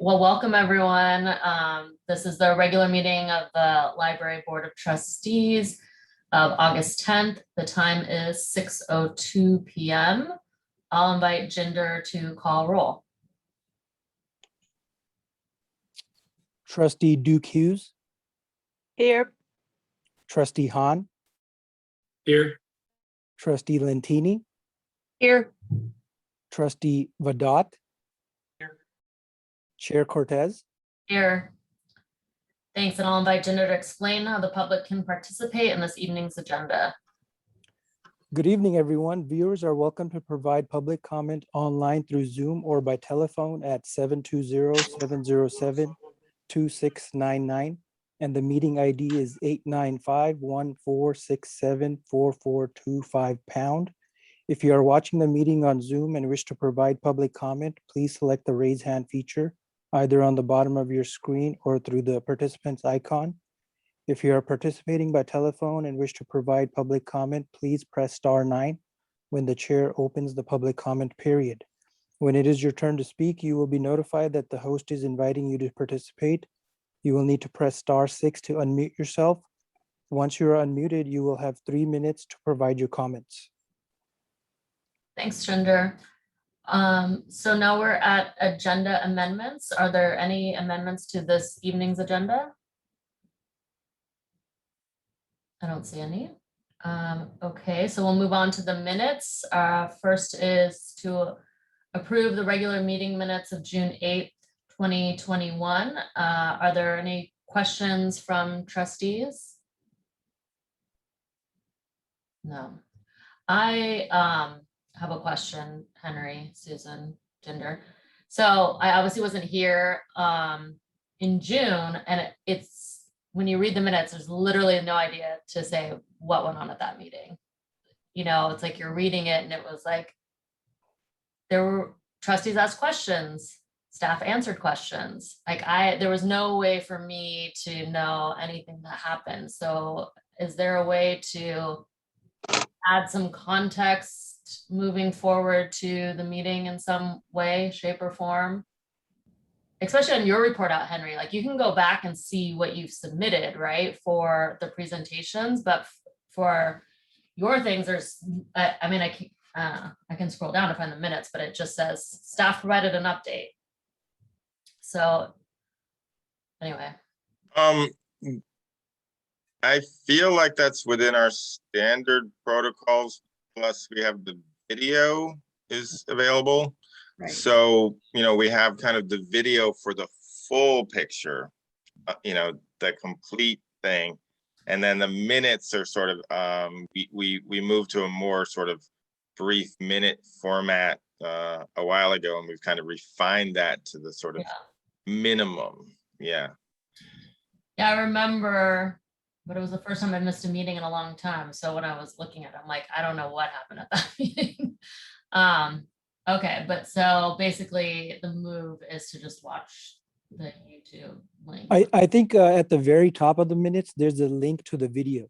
Well, welcome everyone. This is the regular meeting of the Library Board of Trustees of August 10th. The time is 6:02 p.m. I'll invite Jinder to call roll. Trustee Duke Hughes, Here. Trustee Hahn, Here. Trustee Lentini, Here. Trustee Vadot, Here. Chair Cortez. Here. Thanks, and I'll invite Jinder to explain how the public can participate in this evening's agenda. Good evening, everyone. Viewers are welcome to provide public comment online through Zoom or by telephone at 720-707-2699. And the meeting ID is 895-1467-4425 #. If you are watching the meeting on Zoom and wish to provide public comment, please select the raise hand feature either on the bottom of your screen or through the participants icon. If you are participating by telephone and wish to provide public comment, please press *9 when the chair opens the public comment period. When it is your turn to speak, you will be notified that the host is inviting you to participate. You will need to press *6 to unmute yourself. Once you are unmuted, you will have 3 minutes to provide your comments. Thanks, Jinder. So now we're at agenda amendments. Are there any amendments to this evening's agenda? I don't see any. Okay, so we'll move on to the minutes. First is to approve the regular meeting minutes of June 8th, 2021. Are there any questions from trustees? No. I have a question, Henry, Susan, Jinder. So I obviously wasn't here in June, and it's when you read the minutes, there's literally no idea to say what went on at that meeting. You know, it's like you're reading it and it was like there were trustees asked questions, staff answered questions. Like there was no way for me to know anything that happened. So is there a way to add some context moving forward to the meeting in some way, shape, or form? Especially on your report out, Henry, like you can go back and see what you've submitted, right, for the presentations, but for your things, there's, I mean, I can scroll down to find the minutes, but it just says staff provided an update. So anyway. I feel like that's within our standard protocols, plus we have the video is available. Right. So, you know, we have kind of the video for the full picture, you know, the complete thing. And then the minutes are sort of, we moved to a more sort of brief minute format a while ago, and we've kind of refined that to the sort of minimum. Yeah. Yeah, I remember, but it was the first time I missed a meeting in a long time. So when I was looking at it, I'm like, I don't know what happened at that meeting. Okay, but so basically the move is to just watch the YouTube link. I think at the very top of the minutes, there's a link to the video.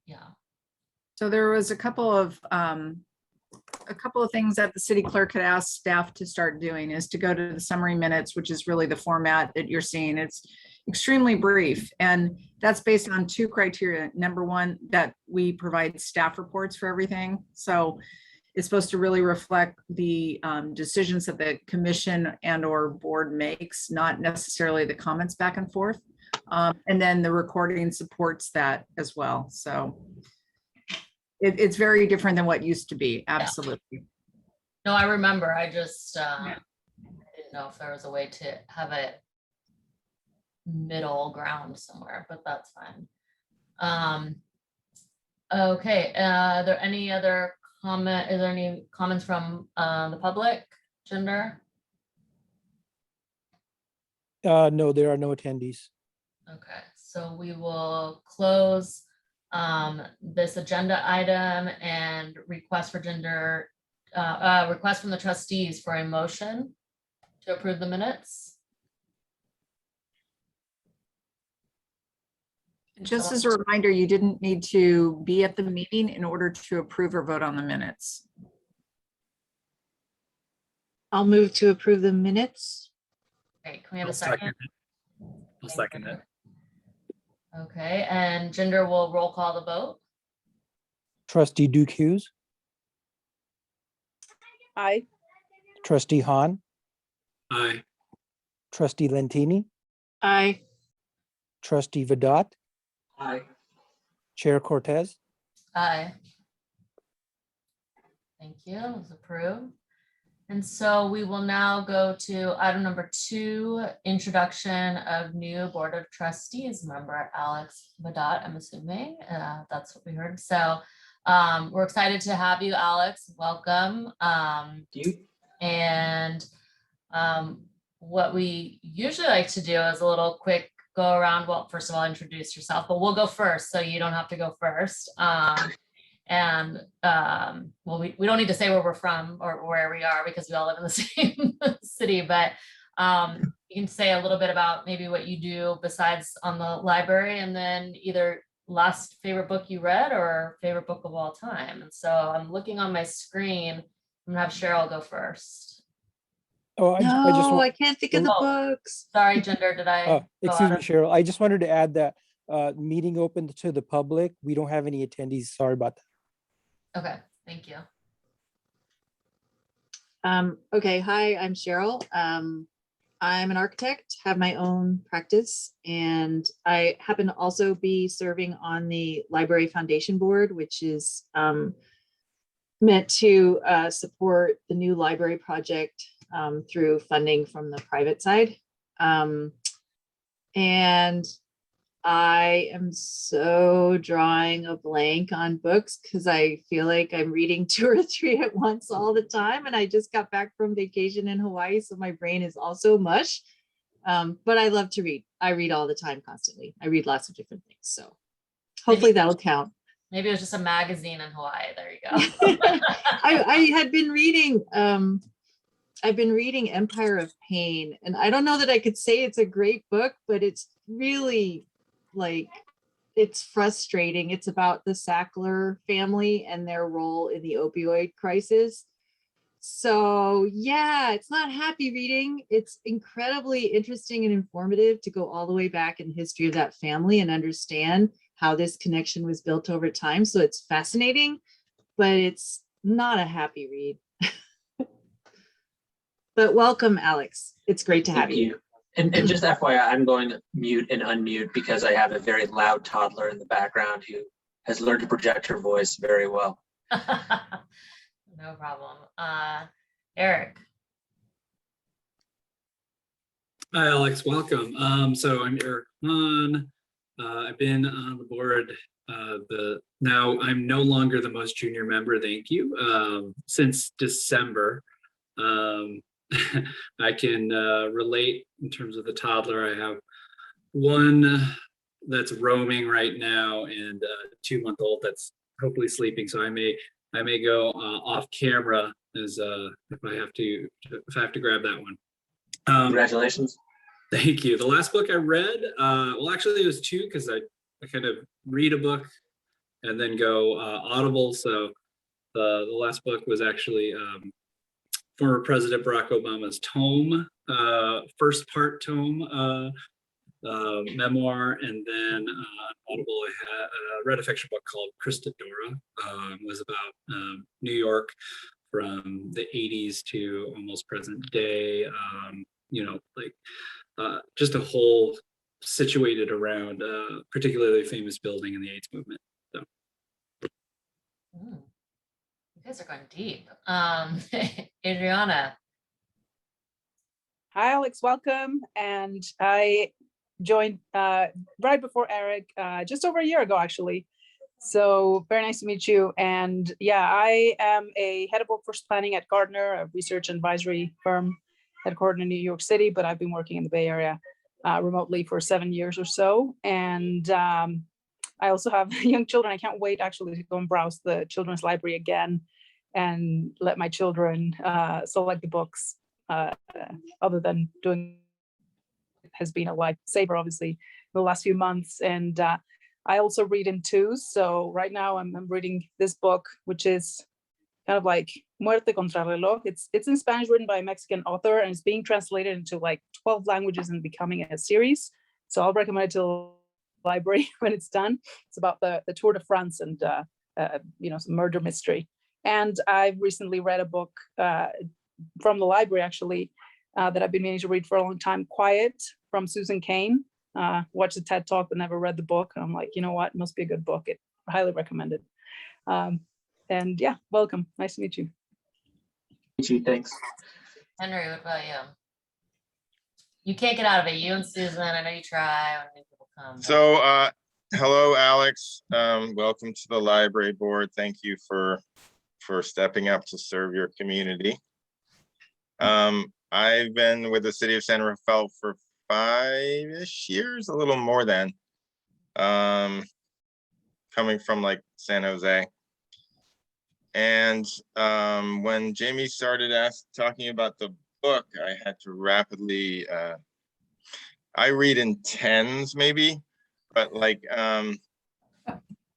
Yeah. So there was a couple of things that the city clerk had asked staff to start doing is to go to the summary minutes, which is really the format that you're seeing. It's extremely brief, and that's based on 2 criteria. Number one, that we provide staff reports for everything. So it's supposed to really reflect the decisions that the commission and or board makes, not necessarily the comments back and forth. And then the recording supports that as well. So it's very different than what used to be. Absolutely. Yeah. No, I remember. I just I didn't know if there was a way to have a middle ground somewhere, but that's fine. Okay. Are there any other comment? Is there any comments from the public, Jinder? No, there are no attendees. Okay, so we will close this agenda item and request for Jinder, request from the trustees for a motion to approve the minutes. Just as a reminder, you didn't need to be at the meeting in order to approve or vote on the minutes. I'll move to approve the minutes. Great. Can we have a I'll second second? it. I'll second it. Okay, and Jinder will roll call the vote. Trustee Duke Hughes, Aye. trustee Han, Aye. trustee Lentini, Aye. trustee Vedot, Aye. Chair Cortez. Aye. Thank you, it was approved. And so we will now go to item number 2, introduction of new Board of Trustees member Alex Vedot, I'm assuming, that's what we heard. So we're excited to have you, Alex, welcome. And what we usually like to do is a little quick go around. Well, first of all, introduce yourself, but we'll go first, so you don't have to go first. Well, we don't need to say where we're from or where we are because we all live in the same city, but you can say a little bit about maybe what you do besides on the library, and then either last favorite book you read or favorite book of all time. And so I'm looking on my screen. I'm gonna have Cheryl go first. Oh, I just No, want, I can't think of the Oh. books. Sorry, Jinder, did I? go excuse out me, of- Cheryl. I just wanted to add that meeting open to the public. We don't have any attendees. Sorry about that. Okay, thank you. Okay, hi, I'm Cheryl. I'm an architect, have my own practice, and I happen to also be serving on the Library Foundation Board, which is meant to support the new library project through funding from the private side. And I am so drawing a blank on books because I feel like I'm reading 2 or 3 at once all the time. And I just got back from vacation in Hawaii, so my brain is also mush. But I love to read. I read all the time, constantly. I read lots of different things. So hopefully that'll count. Maybe it was just a magazine in Hawaii. There you go. I had been reading, I've been reading Empire of Pain, and I don't know that I could say it's a great book, but it's really like, it's frustrating. It's about the Sackler family and their role in the opioid crisis. So yeah, it's not happy reading. It's incredibly interesting and informative to go all the way back in the history of that family and understand how this connection was built over time. So it's fascinating, but it's not a happy read. But welcome, Alex. It's great to have Thank you. you. And just FYI, I'm going to mute and unmute because I have a very loud toddler in the background who has learned to project her voice very well. No problem. Eric. Hi, Alex. Welcome. So I'm Eric Hahn. I've been on the board. Now I'm no longer the most junior member. Thank you. Since December. I can relate in terms of the toddler. I have one that's roaming right now and a 2-month-old that's hopefully sleeping. So I may go off camera as if I have to grab that one. Congratulations. Thank you. The last book I read, well, actually it was 2 because I kind of read a book and then go Audible. So the last book was actually former President Barack Obama's tome, first part tome, memoir, and then Audible, I had read a fiction book called Christadora. It was about New York from the 80s to almost present day, just a whole situated around a particularly famous building in the AIDS movement. So. Ooh, you guys are going deep. Adriana. Hi, Alex, welcome. And I joined right before Eric, just over a year ago, actually. So very nice to meet you. And yeah, I am a head of workforce planning at Gardner, a research advisory firm headquartered in New York City, but I've been working in the Bay Area remotely for 7 years or so. And I also have young children. I can't wait actually to go and browse the children's library again and let my children select the books. Other than doing it has been a lifesaver, obviously, the last few months. And I also read in 2s. So right now I'm reading this book, which is kind of like Muerte contra reloj. It's in Spanish, written by a Mexican author, and it's being translated into like 12 languages and becoming a series. So I'll recommend it to the library when it's done. It's about the Tour de France and some murder mystery. And I've recently read a book from the library, actually, that I've been meaning to read for a long time, Quiet, from Susan Cain. Watched the TED Talk, but never read the book. And I'm like, you know what, it must be a good book. It highly recommended. And yeah, welcome. Nice to meet you. Thanks. Henry, what about you? You can't get out of it. You and Susan, I know you try when people come. but- So, hello, Alex. Welcome to the library board. Thank you for stepping up to serve your community. I've been with the city of San Rafael for 5-ish years, a little more than, coming from like San Jose. And when Jamie started talking about the book, I had to rapidly, I read in tens maybe, but like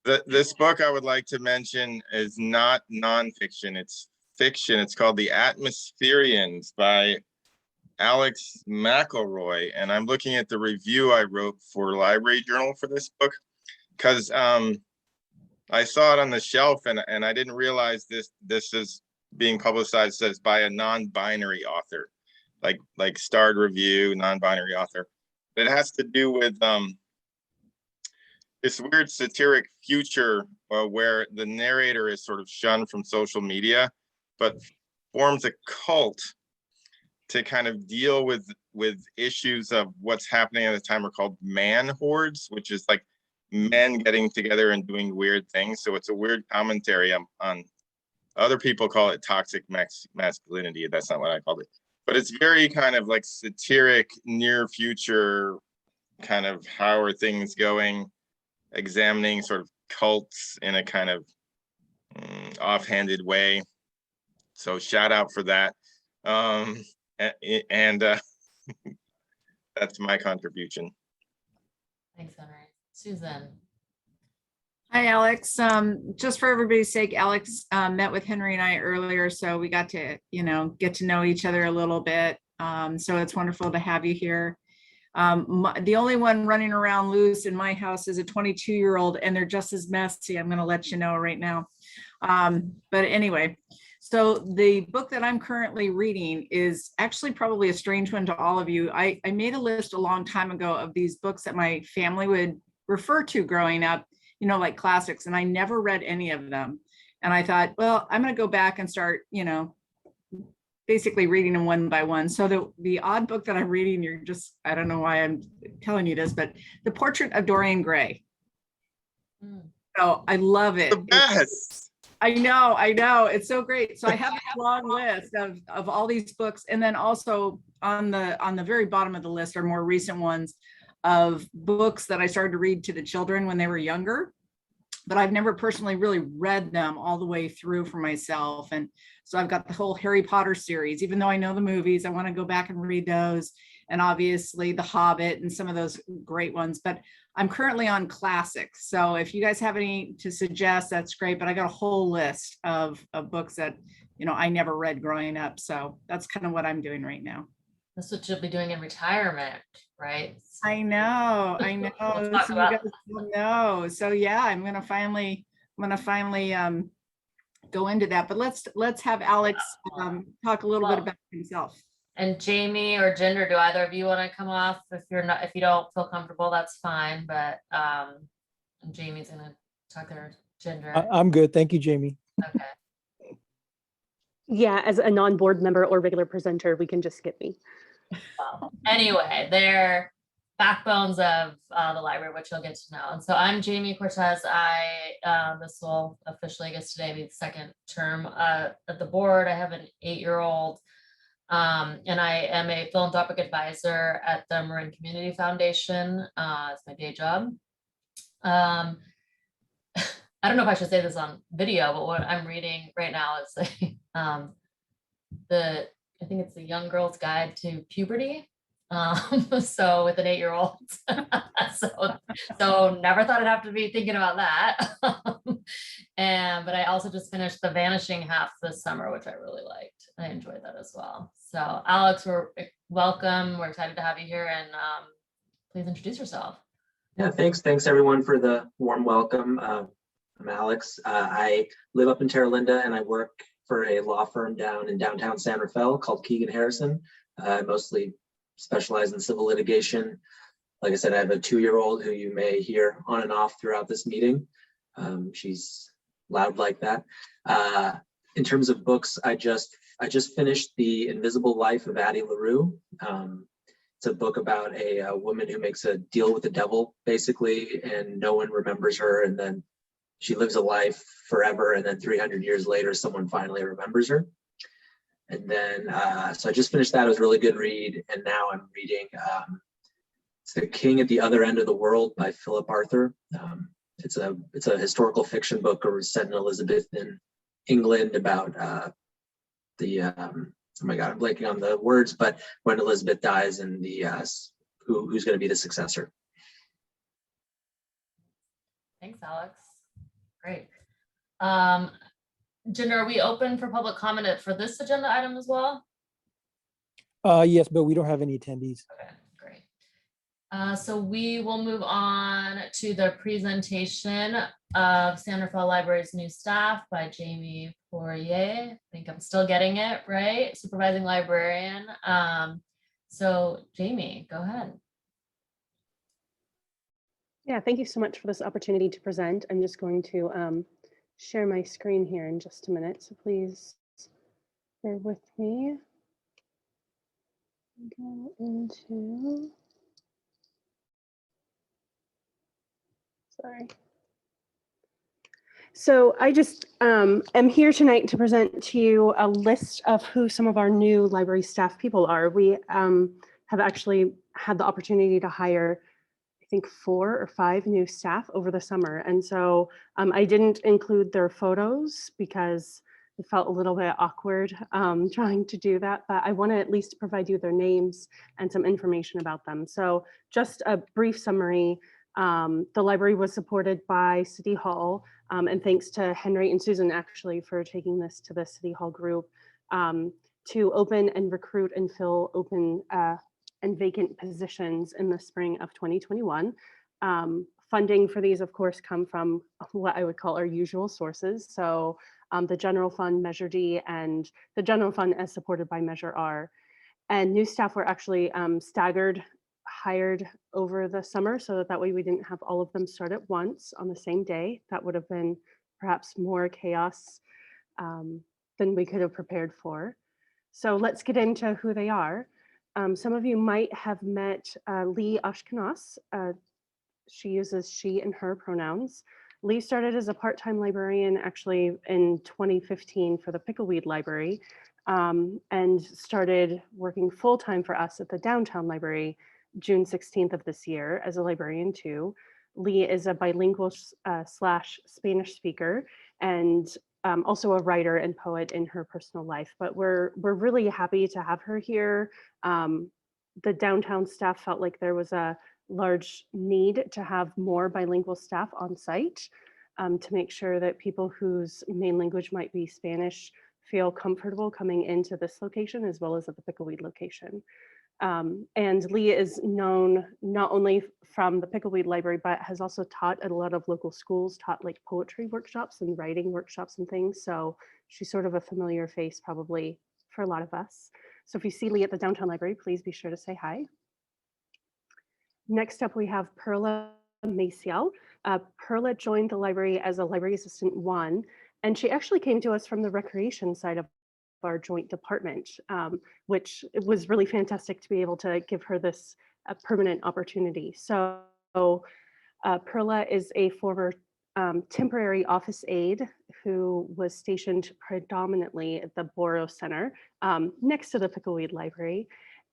this book I would like to mention is not nonfiction, it's fiction. It's called The Atmospherians by Alex McElroy. And I'm looking at the review I wrote for Library Journal for this book, because I saw it on the shelf and I didn't realize this is being publicized as by a non-binary author, like Starred Review, non-binary author. It has to do with this weird satiric future where the narrator is sort of shunned from social media, but forms a cult to kind of deal with issues of what's happening at the time are called man hordes, which is like men getting together and doing weird things. So it's a weird commentary on other people call it toxic masculinity. That's not what I called it, but it's very kind of like satiric, near future kind of how are things going, examining sort of cults in a kind of offhanded way. So shout out for that. And that's my contribution. Thanks, Henry. Susan. Hi, Alex. Just for everybody's sake, Alex met with Henry and I earlier, so we got to, get to know each other a little bit. So it's wonderful to have you here. The only one running around loose in my house is a 22-year-old, and they're just as messy. I'm going to let you know right now. But anyway, so the book that I'm currently reading is actually probably a strange one to all of you. I made a list a long time ago of these books that my family would refer to growing up, like classics, and I never read any of them. And I thought, well, I'm going to go back and start, basically reading them one by one. So the odd book that I'm reading, I don't know why I'm telling you this, but The Portrait of Dorian Gray. So I love it. The best. I know. It's so great. So I have a long list of all these books. And then also on the very bottom of the list are more recent ones of books that I started to read to the children when they were younger, but I've never personally really read them all the way through for myself. And so I've got the whole Harry Potter series. Even though I know the movies, I want to go back and read those. And obviously The Hobbit and some of those great ones, but I'm currently on classics. So if you guys have any to suggest, that's great. But I got a whole list of books that, I never read growing up. So that's kind of what I'm doing right now. That's what you'll be doing in retirement, right? I know. We'll So talk you about guys will know. So yeah, I'm gonna finally go into that. But let's have Alex talk a little bit about himself. And Jamie or Jinder, do either of you want to come off? If you don't feel comfortable, that's fine. But Jamie's gonna talk there. Jinder. I'm good. Thank you, Jamie. Okay. Yeah, as a non-board member or regular presenter, we can just skip me. Well, anyway, they're backbones of the library, which you'll get to know. And so I'm Jamie Cortez. This will officially, I guess today, be the second term at the board. I have an 8-year-old, and I am a philanthropic advisor at the Marin Community Foundation. It's my day job. I don't know if I should say this on video, but what I'm reading right now is I think it's the Young Girl's Guide to Puberty. So with an 8-year-old, so never thought I'd have to be thinking about that. But I also just finished The Vanishing Half this summer, which I really liked. I enjoyed that as well. So Alex, we're welcome. We're excited to have you here, and please introduce yourself. Yeah, thanks. Thanks everyone for the warm welcome. I'm Alex. I live up in Terra Linda and I work for a law firm down in downtown San Rafael called Keegan Harrison. I mostly specialize in civil litigation. Like I said, I have a 2-year-old who you may hear on and off throughout this meeting. She's loud like that. In terms of books, I just finished The Invisible Life of Addie LaRue. It's a book about a woman who makes a deal with the devil, basically, and no one remembers her. And then she lives a life forever. And then 300 years later, someone finally remembers her. And then, so I just finished that. It was a really good read. And now I'm reading it's The King at the Other End of the World by Philip Arthur. It's a historical fiction book set in Elizabethan England about oh my God, I'm blanking on the words, but when Elizabeth dies and the who's going to be the successor. Thanks, Alex. Great. Jinder, are we open for public comment for this agenda item as well? Yes, but we don't have any attendees. Okay, great. So we will move on to the presentation of San Rafael Library's new staff by Jamie Poirier. I think I'm still getting it right, supervising librarian. So Jamie, go ahead. Yeah, thank you so much for this opportunity to present. I'm just going to share my screen here in just a minute, so please bear with me. Go into, sorry. So I just am here tonight to present to you a list of who some of our new library staff people are. We have actually had the opportunity to hire, I think, 4 or 5 new staff over the summer. And so I didn't include their photos because it felt a little bit awkward trying to do that, but I want to at least provide you their names and some information about them. So just a brief summary. The library was supported by City Hall, and thanks to Henry and Susan actually for taking this to the City Hall group to open and recruit and fill open and vacant positions in the spring of 2021. Funding for these, of course, come from what I would call our usual sources. So the General Fund, Measure D, and the General Fund as supported by Measure R. And new staff were actually staggered, hired over the summer so that way we didn't have all of them start at once on the same day. That would have been perhaps more chaos than we could have prepared for. So let's get into who they are. Some of you might have met Lee Ashkenaz. She uses she and her pronouns. Lee started as a part-time librarian actually in 2015 for the Pickleweed Library and started working full-time for us at the Downtown Library June 16th of this year as a librarian too. Lee is a bilingual slash Spanish speaker and also a writer and poet in her personal life, but we're really happy to have her here. The downtown staff felt like there was a large need to have more bilingual staff on site to make sure that people whose main language might be Spanish feel comfortable coming into this location as well as at the Pickleweed location. And Lee is known not only from the Pickleweed Library, but has also taught at a lot of local schools, taught like poetry workshops and writing workshops and things. So she's sort of a familiar face probably for a lot of us. So if you see Lee at the Downtown Library, please be sure to say hi. Next up, we have Perla Maciel. Perla joined the library as a library assistant 1, and she actually came to us from the recreation side of our joint department, which was really fantastic to be able to give her this permanent opportunity. So Perla is a former temporary office aide who was stationed predominantly at the Borough Center next to the Pickleweed Library.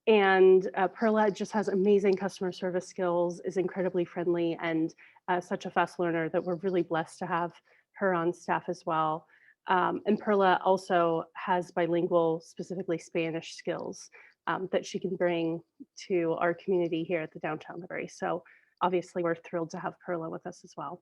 And Perla just has amazing customer service skills, is incredibly friendly, and such a fast learner that we're really blessed to have her on staff as well. And Perla also has bilingual, specifically Spanish skills. that she can bring to our community here at the Downtown Library. So obviously we're thrilled to have Perla with us as well.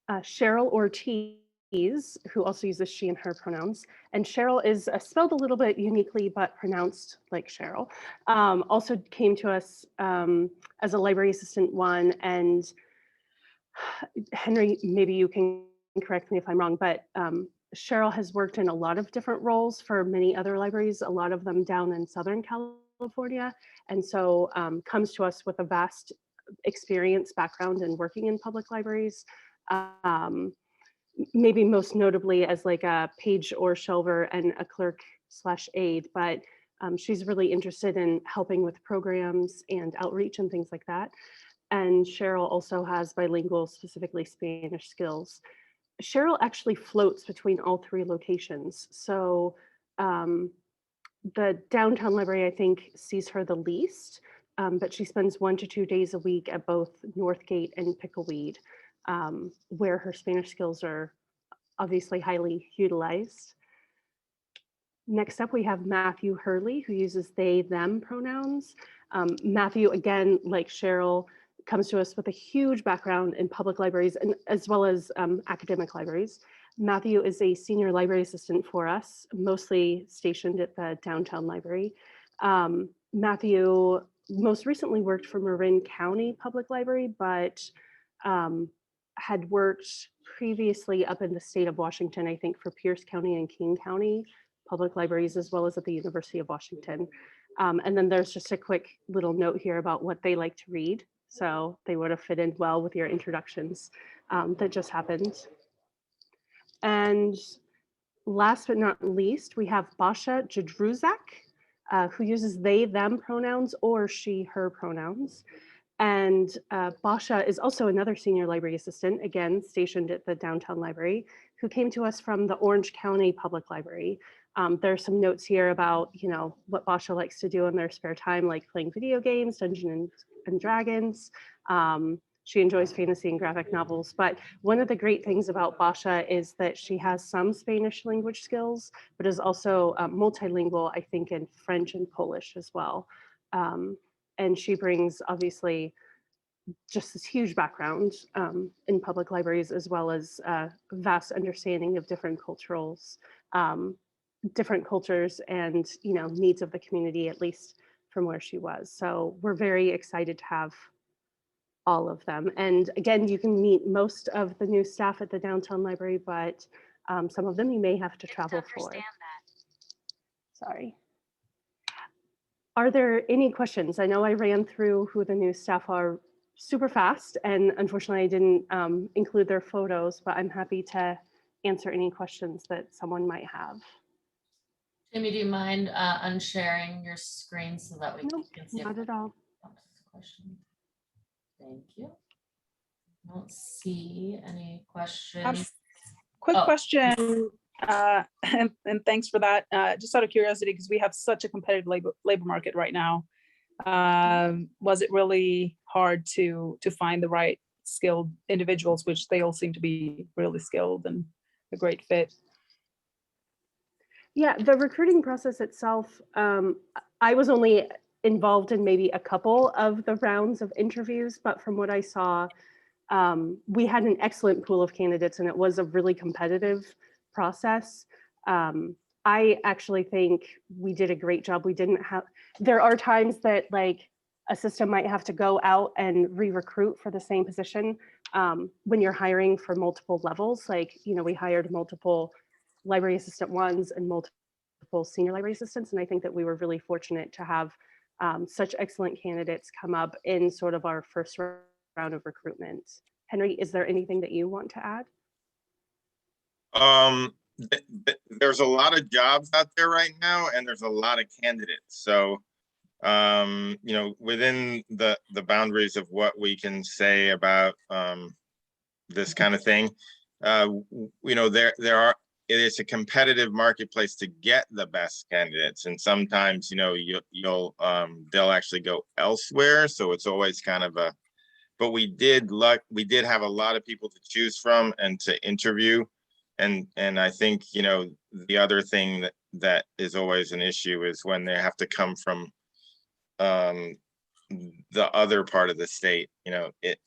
Cheryl Ortiz, who also uses she and her pronouns. And Cheryl is spelled a little bit uniquely, but pronounced like Cheryl. Also came to us as a library assistant one. And Henry, maybe you can correct me if I'm wrong, but Cheryl has worked in a lot of different roles for many other libraries, a lot of them down in Southern California. And so comes to us with a vast experience background in working in public libraries. Maybe most notably as like a page or shelver and a clerk/aide, but she's really interested in helping with programs and outreach and things like that. And Cheryl also has bilingual, specifically Spanish skills. Cheryl actually floats between all three locations. So the Downtown Library, I think, sees her the least, but she spends 1 to 2 days a week at both Northgate and Pickleweed, where her Spanish skills are obviously highly utilized. Next up, we have Matthew Hurley, who uses they, them pronouns. Matthew, again, like Cheryl, comes to us with a huge background in public libraries and as well as academic libraries. Matthew is a senior library assistant for us, mostly stationed at the Downtown Library. Matthew most recently worked for Marin County Public Library, but had worked previously up in the state of Washington, I think for Pierce County and King County public libraries, as well as at the University of Washington. And then there's just a quick little note here about what they like to read. So they would have fit in well with your introductions that just happened. And last but not least, we have Basha Jadruzak, who uses they, them pronouns or she, her pronouns. And Basha is also another senior library assistant, again, stationed at the Downtown Library, who came to us from the Orange County Public Library. There are some notes here about, you know, what Basha likes to do in their spare time, like playing video games, Dungeons and Dragons. She enjoys fantasy and graphic novels. But one of the great things about Basha is that she has some Spanish language skills, but is also multilingual, I think, in French and Polish as well. And she brings, obviously, just this huge background in public libraries, as well as a vast understanding of different cultures and, you know, needs of the community, at least from where she was. So we're very excited to have all of them. And again, you can meet most of the new staff at the Downtown Library, but some of them you may have to travel for. Sorry. Are there any questions? I know I ran through who the new staff are super fast, and unfortunately I didn't include their photos, but I'm happy to answer any questions that someone might have. Jimmy, do you mind unsharing your screen so that we No, can see? not at all. Question. Thank you. I don't see any questions. Quick Oh. question, and thanks for that. Just out of curiosity, because we have such a competitive labor market right now. Was it really hard to find the right skilled individuals, which they all seem to be really skilled and a great fit? Yeah, the recruiting process itself, I was only involved in maybe a couple of the rounds of interviews, but from what I saw, we had an excellent pool of candidates and it was a really competitive process. I actually think we did a great job. We didn't have, there are times that like a system might have to go out and re-recruit for the same position when you're hiring for multiple levels. Like, you know, we hired multiple library assistant ones and multiple senior library assistants. And I think that we were really fortunate to have such excellent candidates come up in sort of our first round of recruitment. Henry, is there anything that you want to add? There's a lot of jobs out there right now, and there's a lot of candidates. So, you know, within the boundaries of what we can say about this kind of thing, you know, it is a competitive marketplace to get the best candidates, and sometimes, you know, they'll actually go elsewhere. So it's always kind of a, but we did have a lot of people to choose from and to interview. And I think, you know, the other thing that is always an issue is when they have to come from the other part of the state. You know, it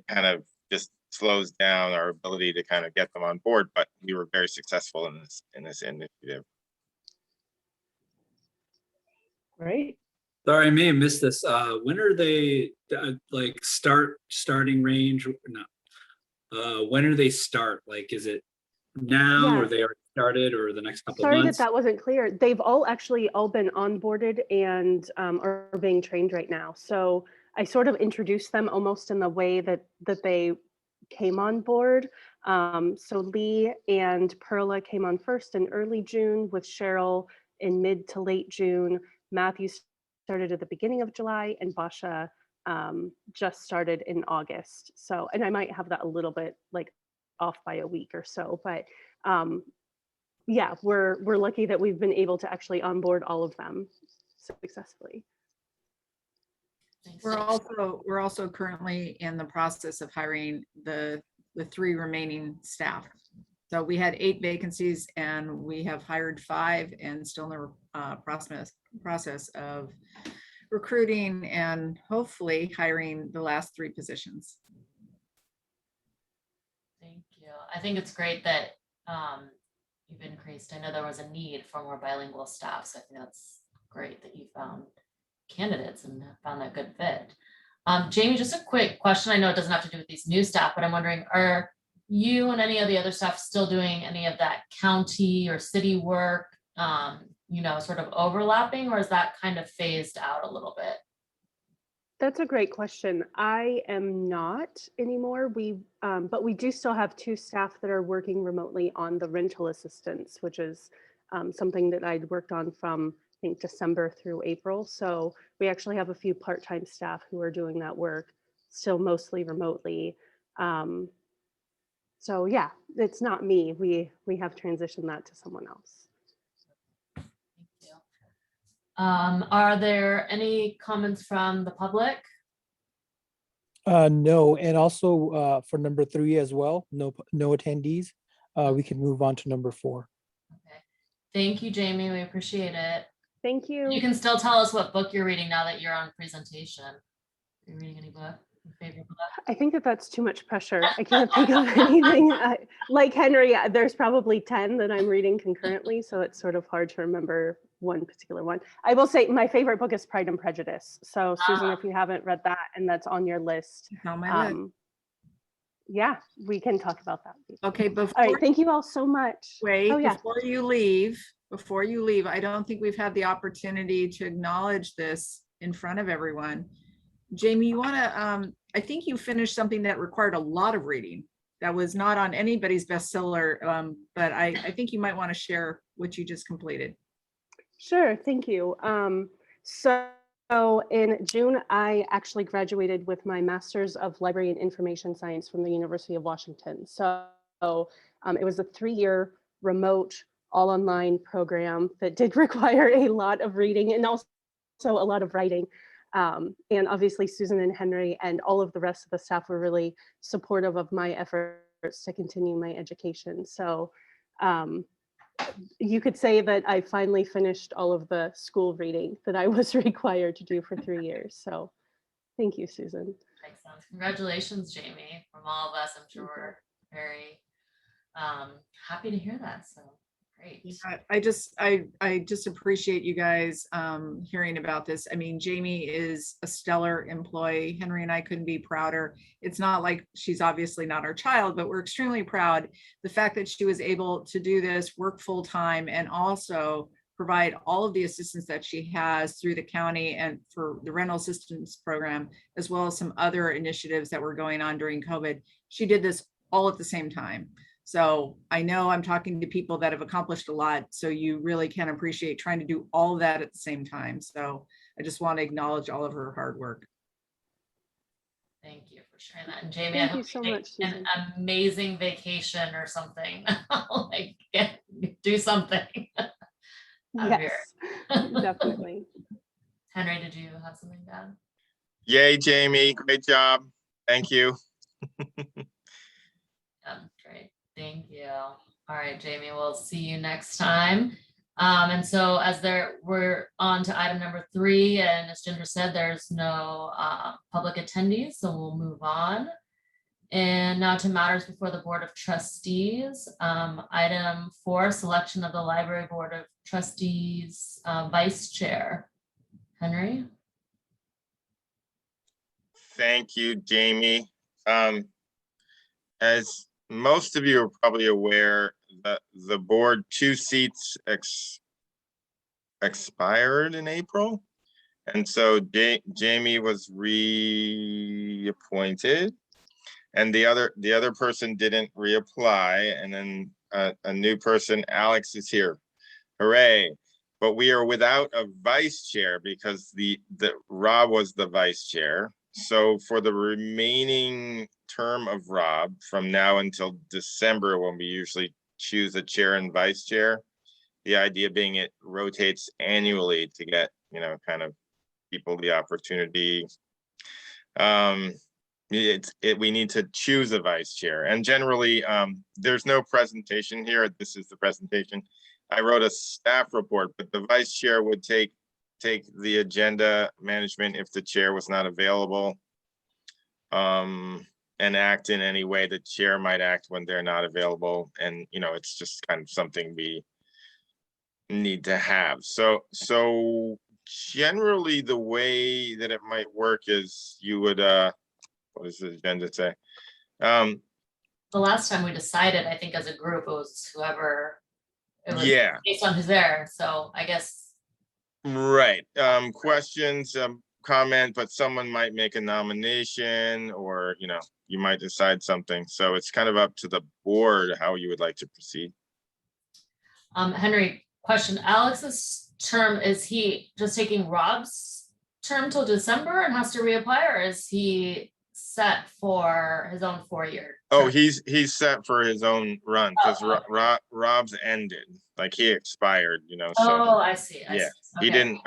kind of just slows down our ability to kind of get them on board, but we were very successful in this initiative. Great. Sorry, I may have missed this. When are they like starting range? No. When do they start? Like, is it now or Yeah. they already started or the next couple of Sorry that months? that wasn't clear. They've all been onboarded and are being trained right now. So I sort of introduced them almost in the way that they came on board. So Lee and Perla came on first in early June, with Cheryl in mid to late June. Matthew started at the beginning of July, and Basha just started in August. So, and I might have that a little bit like off by a week or so, but yeah, we're lucky that we've been able to actually onboard all of them successfully. Thanks. We're also currently in the process of hiring the 3 remaining staff. So we had 8 vacancies and we have hired 5 and still in the process of recruiting and hopefully hiring the last 3 positions. Thank you. I think it's great that you've increased. I know there was a need for more bilingual staff, so I think that's great that you found candidates and have found that good fit. Jamie, just a quick question. I know it doesn't have to do with these new staff, but I'm wondering, are you and any of the other staff still doing any of that county or city work, sort of overlapping, or is that kind of phased out a little bit? That's a great question. I am not anymore. But we do still have 2 staff that are working remotely on the rental assistance, which is something that I'd worked on from, I think, December through April. So we actually have a few part-time staff who are doing that work, still mostly remotely. So yeah, it's not me. We have transitioned that to someone else. Thank you. Are there any comments from the public? No, and also for number 3 as well, no attendees. We can move on to number 4. Okay. Thank you, Jamie. We appreciate it. Thank you. You can still tell us what book you're reading now that you're on presentation. Are you reading any book? Your favorite book? I think that's too much pressure. I can't think of anything. Like Henry, there's probably 10 that I'm reading concurrently, so it's sort of hard to remember one particular one. I will say my favorite book is Pride and Prejudice. So Susan, if you haven't read that and that's on your list, On my list. yeah, we can talk about that. Okay, All right, thank you all so much. wait, Oh, yeah. before you leave, I don't think we've had the opportunity to acknowledge this in front of everyone. Jamie, you want to, I think you finished something that required a lot of reading. That was not on anybody's bestseller, but I think you might want to share what you just completed. Sure, thank you. So in June, I actually graduated with my Master's of Library and Information Science from the University of Washington. So it was a 3-year remote, all online program that did require a lot of reading and also a lot of writing. And obviously Susan and Henry and all of the rest of the staff were really supportive of my efforts to continue my education. So you could say that I finally finished all of the school reading that I was required to do for 3 years. So thank you, Susan. Makes sense. Congratulations, Jamie. From all of us, I'm sure we're very happy to hear that. So great. I just appreciate you guys hearing about this. I mean, Jamie is a stellar employee. Henry and I couldn't be prouder. It's not like she's obviously not our child, but we're extremely proud. The fact that she was able to do this, work full time, and also provide all of the assistance that she has through the county and for the rental assistance program, as well as some other initiatives that were going on during COVID. She did this all at the same time. So I know I'm talking to people that have accomplished a lot, so you really can appreciate trying to do all of that at the same time. So I just want to acknowledge all of her hard work. Thank you for sharing that. And Jamie, Thank I you hope so you much, take an Susan. amazing vacation or something. Like do something. out of here. Yes, definitely. Henry, did you have something to add? Yay, Jamie, great job. Thank you. Yeah, great. Thank you. All right, Jamie, we'll see you next time. And so we're on to item number 3, and as Ginger said, there's no public attendees, so we'll move on. And now to matters before the Board of Trustees. Item 4, selection of the Library Board of Trustees Vice Chair. Henry? Thank you, Jamie. As most of you are probably aware, the board 2 seats expired in April. And so Jamie was reappointed, and the other person didn't reapply. And then a new person, Alex, is here. Hooray. But we are without a vice chair because the Rob was the vice chair. So for the remaining term of Rob, from now until December, when we usually choose a chair and vice chair, the idea being it rotates annually to get, kind of people the opportunity. We need to choose a vice chair, and generally there's no presentation here. This is the presentation. I wrote a staff report, but the vice chair would take the agenda management if the chair was not available, and act in any way the chair might act when they're not available. And it's just kind of something we need to have. So generally the way that it might work is you would what does the agenda say? The last time we decided, I think as a group, it was whoever, it was Yeah, based on who's there. So I guess. right. Questions, comment, but someone might make a nomination, or you might decide something. So it's kind of up to the board how you would like to proceed. Henry, question. Alex's term, is he just taking Rob's term till December and has to reapply, or is he set for his own 4-year? Oh, he's set for his own run because Rob's ended, like he expired, so. Oh, I see. Yeah, Okay. he didn't.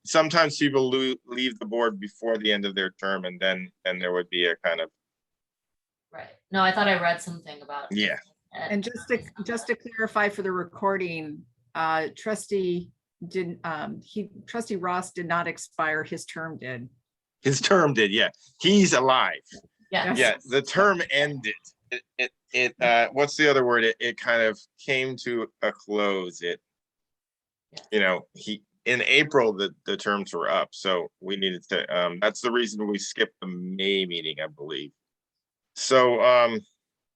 Sometimes people leave the board before the end of their term, and then there would be a kind of. Right. No, I thought I read something about. Yeah. And just to clarify for the recording, Trustee Ross did not expire, his term did. His term did, yeah. He's alive. Yeah. Yeah, the term ended. It what's the other word? It kind of came to a close. In April the terms were up, so we needed to. That's the reason we skipped the May meeting, I believe. So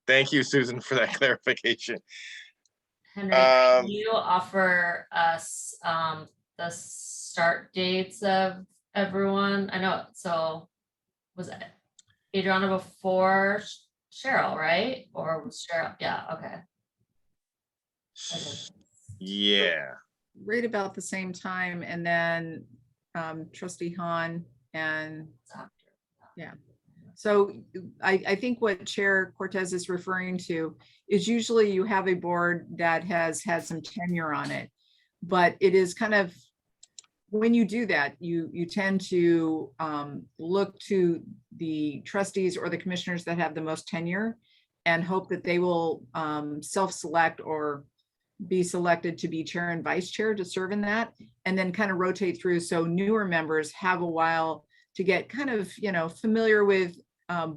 thank you, Susan, for that clarification. Henry, can you offer us the start dates of everyone? I know, so was it Adriana before Cheryl, right? Or was Cheryl? Yeah, okay. Yeah. Right about the same time, and then Trustee Hahn and yeah. So I think what Chair Cortez is referring to is usually you have a board that has had some tenure on it, but it is kind of, when you do that, you tend to look to the trustees or the commissioners that have the most tenure and hope that they will self-select or be selected to be chair and vice chair to serve in that, and then kind of rotate through. So newer members have a while to get kind of, familiar with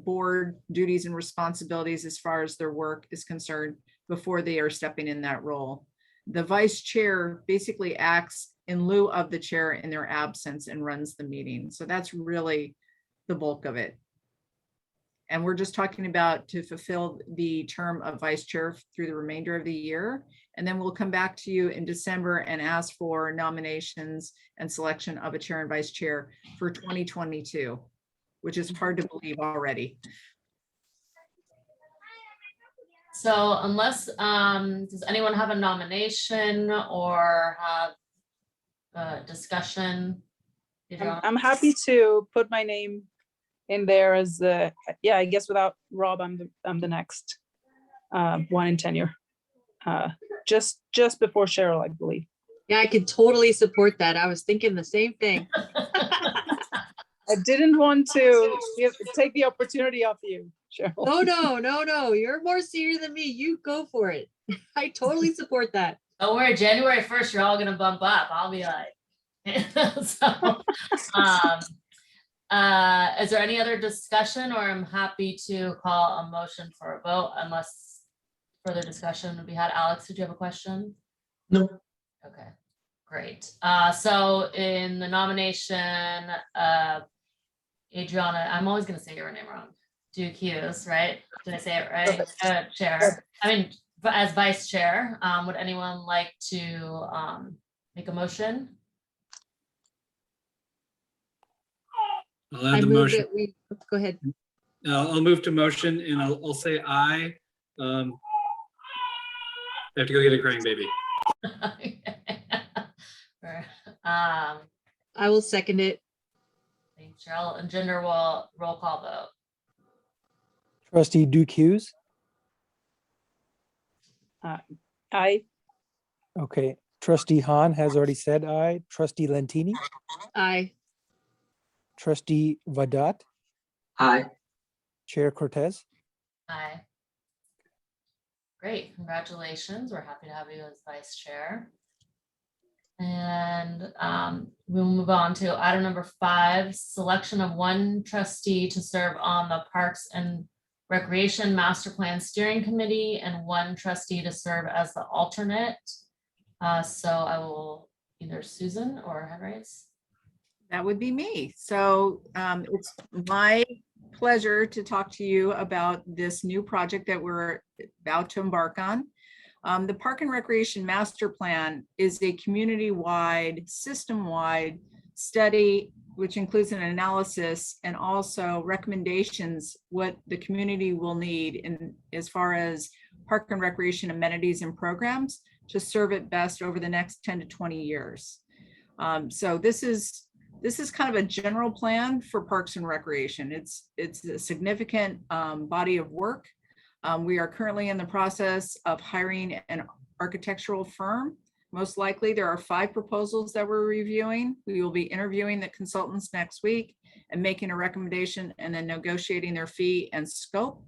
board duties and responsibilities as far as their work is concerned before they are stepping in that role. The vice chair basically acts in lieu of the chair in their absence and runs the meeting. So that's really the bulk of it. And we're just talking about to fulfill the term of vice chair through the remainder of the year. And then we'll come back to you in December and ask for nominations and selection of a chair and vice chair for 2022, which is hard to believe already. So unless, does anyone have a nomination or have a discussion? I'm happy to put my name in there as the, yeah, I guess without Rob, I'm the next one in tenure. Just before Cheryl, I believe. Yeah, I could totally support that. I was thinking the same thing. I didn't want to take the opportunity off you, Cheryl. Oh, no. You're more senior than me. You go for it. I totally support that. Don't worry, January 1st, you're all gonna bump up. I'll be like. So, is there any other discussion, or I'm happy to call a motion for a vote unless further discussion would be had? Alex, did you have a question? No. Okay, great. So in the nomination, Adriana, I'm always gonna say your name wrong. Duke Hughes, right? Did I say it right? Chair. I mean, as vice chair, would anyone like to make a motion? I'll I add the move motion. that we, go ahead. I'll move to motion and I'll say aye. I have to go get a crying baby. I will second it. Thanks, Cheryl, and Ginger will roll call vote. Trustee Duke Hughes. I, Okay. Trustee Han has already said aye. Trustee Lentini, Aye. Trustee Vadat, Aye. Chair Cortez. Aye. Great, congratulations. We're happy to have you as vice chair. And we'll move on to item number 5, selection of one trustee to serve on the Parks and Recreation Master Plan Steering Committee and one trustee to serve as the alternate. So I will either Susan or Henry's. That would be me. So it's my pleasure to talk to you about this new project that we're about to embark on. The Park and Recreation Master Plan is a community-wide, system-wide study, which includes an analysis and also recommendations what the community will need in as far as park and recreation amenities and programs to serve it best over the next 10 to 20 years. So this is kind of a general plan for parks and recreation. It's a significant body of work. We are currently in the process of hiring an architectural firm. Most likely there are 5 proposals that we're reviewing. We will be interviewing the consultants next week and making a recommendation and then negotiating their fee and scope.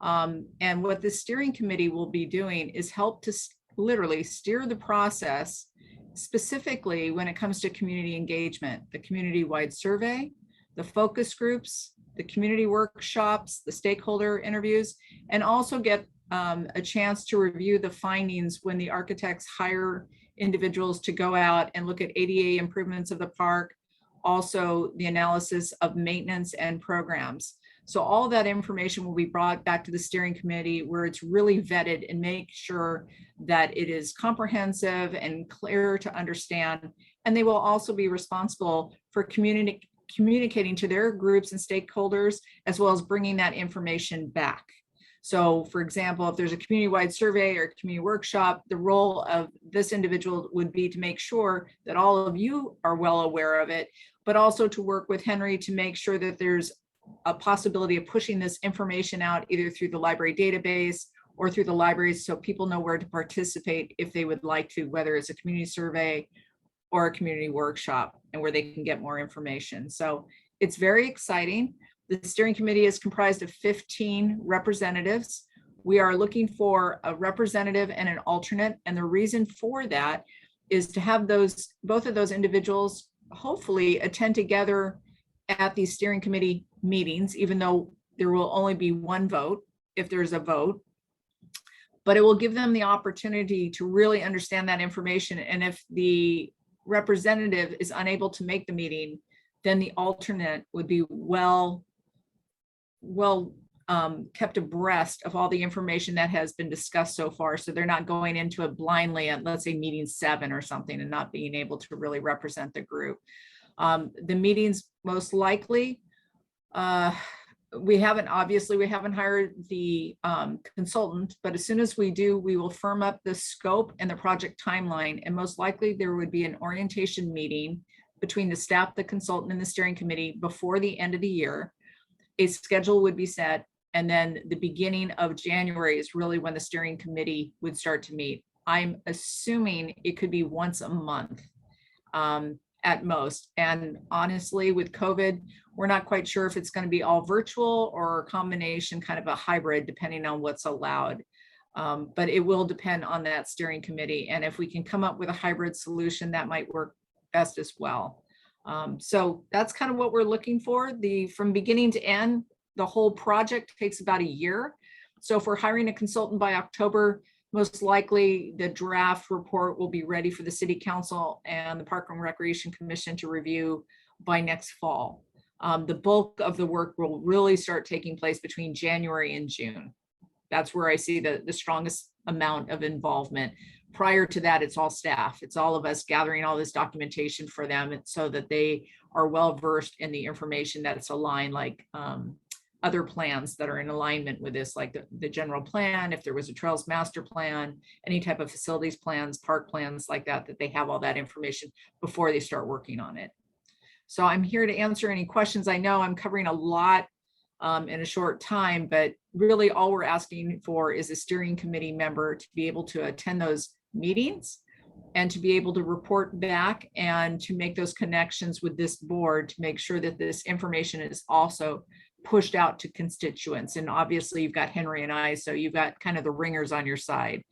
And what the steering committee will be doing is help to literally steer the process, specifically when it comes to community engagement, the community-wide survey, the focus groups, the community workshops, the stakeholder interviews, and also get a chance to review the findings when the architects hire individuals to go out and look at ADA improvements of the park, also the analysis of maintenance and programs. So all that information will be brought back to the steering committee where it's really vetted and make sure that it is comprehensive and clear to understand. And they will also be responsible for communicating to their groups and stakeholders, as well as bringing that information back. So for example, if there's a community-wide survey or community workshop, the role of this individual would be to make sure that all of you are well aware of it, but also to work with Henry to make sure that there's a possibility of pushing this information out either through the library database or through the libraries so people know where to participate if they would like to, whether it's a community survey or a community workshop, and where they can get more information. So it's very exciting. The steering committee is comprised of 15 representatives. We are looking for a representative and an alternate. And the reason for that is to have both of those individuals hopefully attend together at these steering committee meetings, even though there will only be one vote if there's a vote. But it will give them the opportunity to really understand that information. And if the representative is unable to make the meeting, then the alternate would be well kept abreast of all the information that has been discussed so far. So they're not going into it blindly at, let's say, meeting 7 or something and not being able to really represent the group. The meetings most likely, we haven't hired the consultant, but as soon as we do, we will firm up the scope and the project timeline. And most likely there would be an orientation meeting between the staff, the consultant, and the steering committee before the end of the year. A schedule would be set, and then the beginning of January is really when the steering committee would start to meet. I'm assuming it could be once a month at most. And honestly, with COVID, we're not quite sure if it's going to be all virtual or a combination, kind of a hybrid, depending on what's allowed. But it will depend on that steering committee. And if we can come up with a hybrid solution, that might work best as well. So that's kind of what we're looking for. From beginning to end, the whole project takes about a year. So if we're hiring a consultant by October, most likely the draft report will be ready for the City Council and the Park and Recreation Commission to review by next fall. The bulk of the work will really start taking place between January and June. That's where I see the strongest amount of involvement. Prior to that, it's all staff. It's all of us gathering all this documentation for them so that they are well versed in the information that's aligned, like other plans that are in alignment with this, like the general plan, if there was a trails master plan, any type of facilities plans, park plans like that, that they have all that information before they start working on it. So I'm here to answer any questions. I know I'm covering a lot in a short time, but really all we're asking for is a steering committee member to be able to attend those meetings and to be able to report back and to make those connections with this board to make sure that this information is also pushed out to constituents. And obviously you've got Henry and I, so you've got kind of the ringers on your side.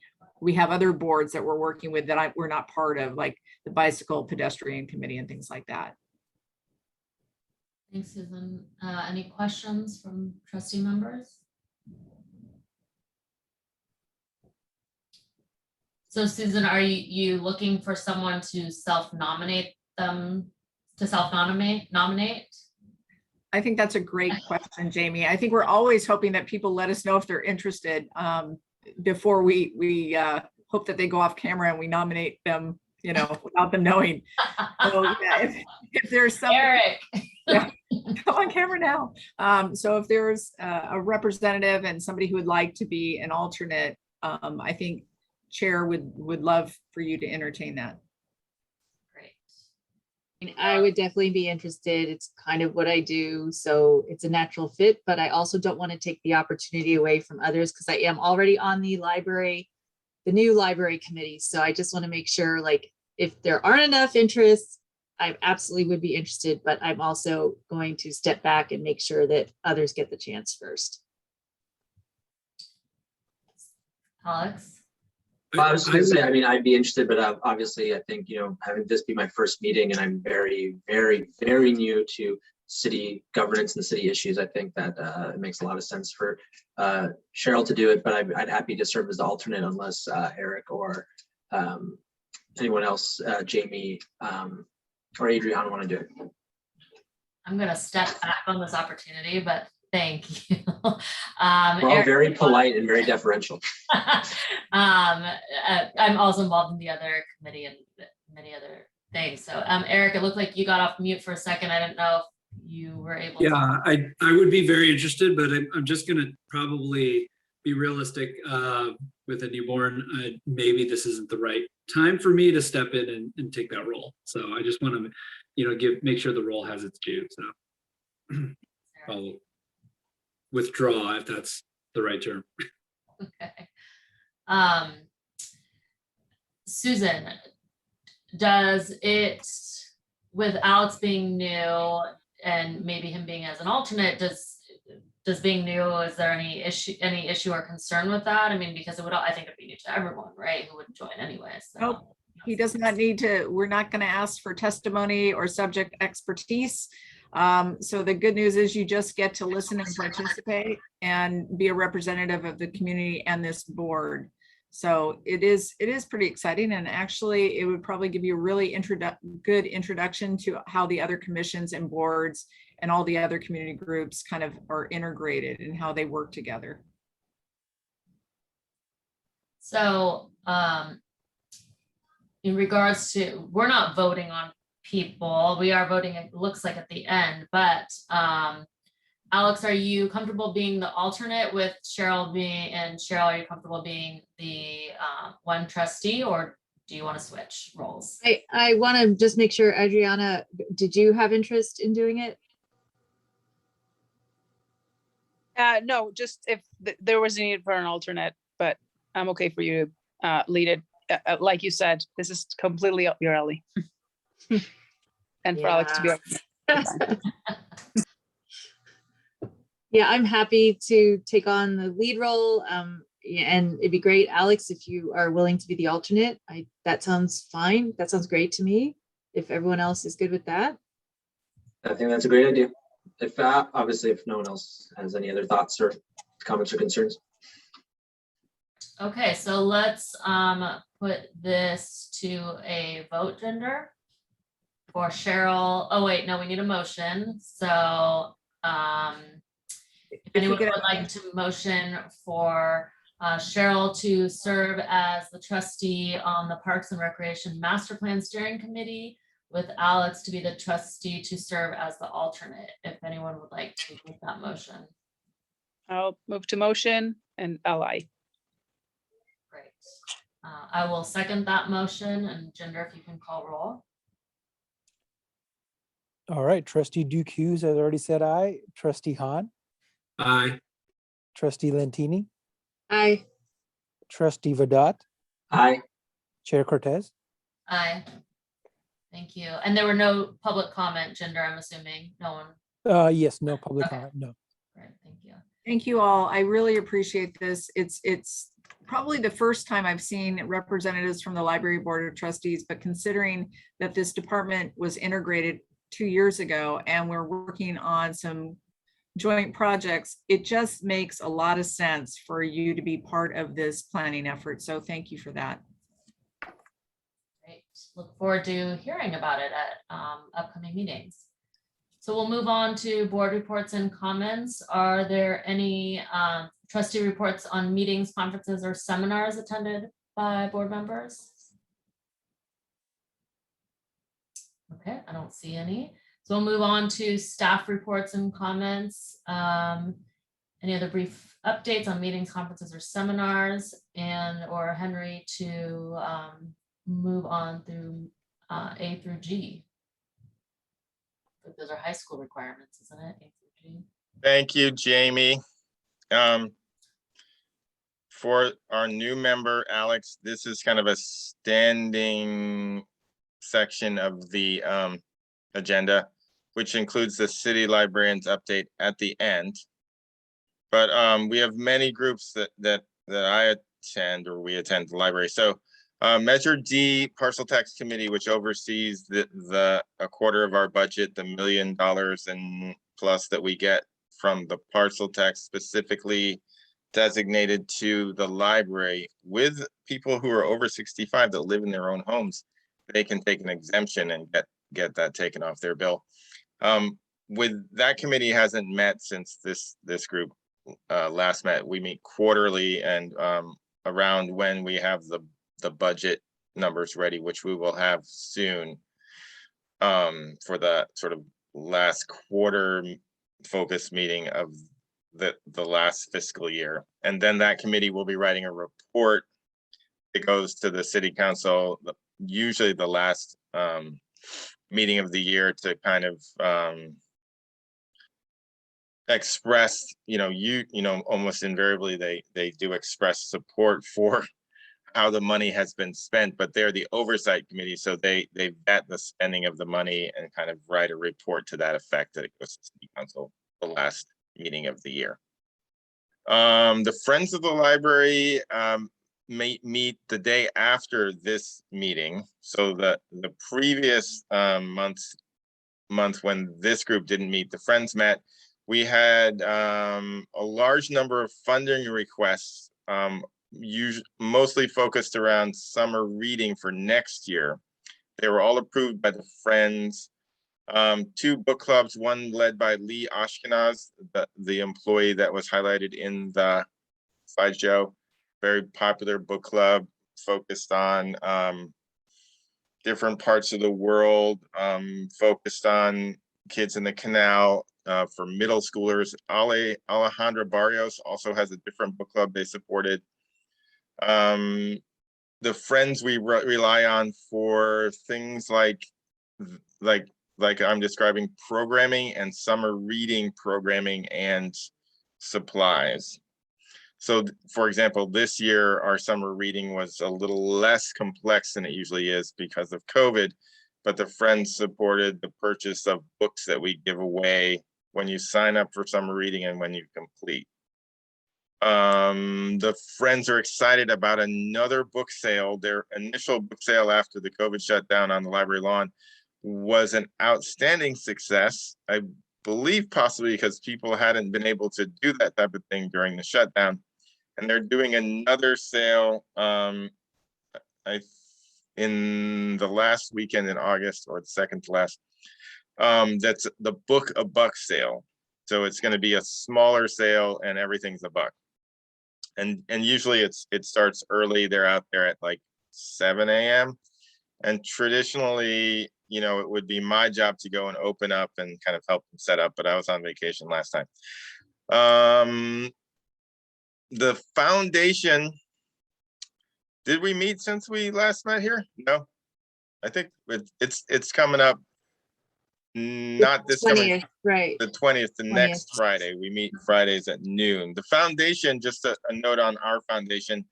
We have other boards that we're working with that we're not part of, like the Bicycle Pedestrian Committee and things like that. Thanks, Susan. Any questions from trustee members? So Susan, are you looking for someone to self-nominate them, nominate? I think that's a great question, Jamie. I think we're always hoping that people let us know if they're interested before we hope that they go off camera and we nominate them, without them knowing. So yeah, if there's some Eric. Yeah, come on camera now. So if there's a representative and somebody who would like to be an alternate, I think Chair would love for you to entertain that. Great. I would definitely be interested. It's kind of what I do, so it's a natural fit, but I also don't want to take the opportunity away from others because I am already on the new library committee. So I just want to make sure, like, if there aren't enough interests, I absolutely would be interested, but I'm also going to step back and make sure that others get the chance first. Alex? Well, I was going to say, I mean, I'd be interested, but obviously, I think, having this be my first meeting and I'm very, very, very new to city governance and city issues, I think that it makes a lot of sense for Cheryl to do it, but I'd happy to serve as the alternate unless Eric or anyone else, Jamie or Adriana want to do it. I'm going to step back on this opportunity, but thank you. We're all Eric, very polite and very deferential. I'm also involved in the other committee and many other things. So Eric, it looked like you got off mute for a second. I didn't know if you were able to. Yeah, I would be very interested, but I'm just going to probably be realistic with a newborn. Maybe this isn't the right time for me to step in and take that role. So I just want to, make sure the role has its due. So I'll withdraw if that's the right term. Okay. Susan, does it, with Alex being new and maybe him being as an alternate, does being new, is there any issue or concern with that? I mean, because I think it'd be new to everyone, right? Who would join anyway. So. Nope. He does not need to, we're not going to ask for testimony or subject expertise. So the good news is you just get to listen and participate and be a representative of the community and this board. So it is pretty exciting, and actually it would probably give you a really good introduction to how the other commissions and boards and all the other community groups kind of are integrated and how they work together. So in regards to, we're not voting on people, we are voting, it looks like, at the end, but Alex, are you comfortable being the alternate with Cheryl Cheryl, are you comfortable being the one trustee, or do you want to switch roles? I want to just make sure, Adriana, did you have interest in doing it? No, just if there was a need for an alternate, but I'm okay for you to lead it. Like you said, this is completely up your alley. And for Alex to be Yeah, I'm happy to take on the lead role. and it'd be great, Alex, if you are willing to be the alternate. That sounds fine. That sounds great to me. If everyone else is good with that. I think that's a great idea. If obviously, if no one else has any other thoughts or comments or concerns. Okay, so let's put this to a vote, Gender. For Cheryl, oh wait, no, we need a motion. So if we anyone could would like to motion for Cheryl to serve as the trustee on the Parks and Recreation Master Plan Steering Committee, with Alex to be the trustee to serve as the alternate, if anyone would like to make that motion. I'll move to motion and ally. Great. I will second that motion, and Gender, if you can call roll. All right, trustee Duke Hughes has already said aye. Trustee Hahn, Aye. trustee Lentini, Aye. trustee Vedot, Aye. Chair Cortez. Aye. Thank you. And there were no public comment, Gender, I'm assuming, no one. Yes, no public Okay. comment, no. Great, thank you. Thank you all. I really appreciate this. It's probably the first time I've seen representatives from the Library Board of Trustees, but considering that this department was integrated 2 years ago and we're working on some joint projects, it just makes a lot of sense for you to be part of this planning effort. So thank you for that. Great. Look forward to hearing about it at upcoming meetings. So we'll move on to board reports and comments. Are there any trustee reports on meetings, conferences, or seminars attended by board members? Okay, I don't see any. So we'll move on to staff reports and comments. Any other brief updates on meetings, conferences, or seminars, and or Henry to move on through A through G. But those are high school requirements, isn't it? A through G. Thank you, Jamie. For our new member, Alex, this is kind of a standing section of the agenda, which includes the city librarian's update at the end. But we have many groups that I attend, or we attend the library. So Measure D Parcel Tax Committee, which oversees a quarter of our budget, the $1 million and plus that we get from the parcel tax, specifically designated to the library. With people who are over 65 that live in their own homes, they can take an exemption and get that taken off their bill. With that committee hasn't met since this group last met. We meet quarterly, and around when we have the budget numbers ready, which we will have soon, for the sort of last quarter focus meeting of the last fiscal year. And then that committee will be writing a report that goes to the city council, usually the last meeting of the year, to kind of express, almost invariably they do express support for how the money has been spent, but they're the oversight committee, so they vet the spending of the money and kind of write a report to that effect that it goes to city council the last meeting of the year. The Friends of the Library meet the day after this meeting. So the previous month when this group didn't meet, the Friends met. We had a large number of funding requests, mostly focused around summer reading for next year. They were all approved by the Friends. 2 book clubs, one led by Lee Ashkenaz, the employee that was highlighted in the slideshow. Very popular book club, focused on different parts of the world, focused on kids in the canal. For middle schoolers, Alejandra Barrios also has a different book club they supported. The Friends we rely on for things like I'm describing, programming and summer reading programming and supplies. So for example, this year, our summer reading was a little less complex than it usually is because of COVID, but the Friends supported the purchase of books that we give away when you sign up for summer reading and when you complete. The Friends are excited about another book sale. Their initial book sale after the COVID shutdown on the library lawn was an outstanding success. I believe possibly because people hadn't been able to do that type of thing during the shutdown. And they're doing another sale in the last weekend in August, or the second to last. That's the Book a Buck sale. So it's going to be a smaller sale and everything's a buck. And usually it starts early. They're out there at like 7 a.m. And traditionally, you know, it would be my job to go and open up and kind of help them set up, but I was on vacation last time. The foundation, did we meet since we last met here? No, I think it's coming up. Not this coming, 20th, right. the 20th, the 20th. next Friday. We meet Fridays at noon. The foundation, just a note on our foundation.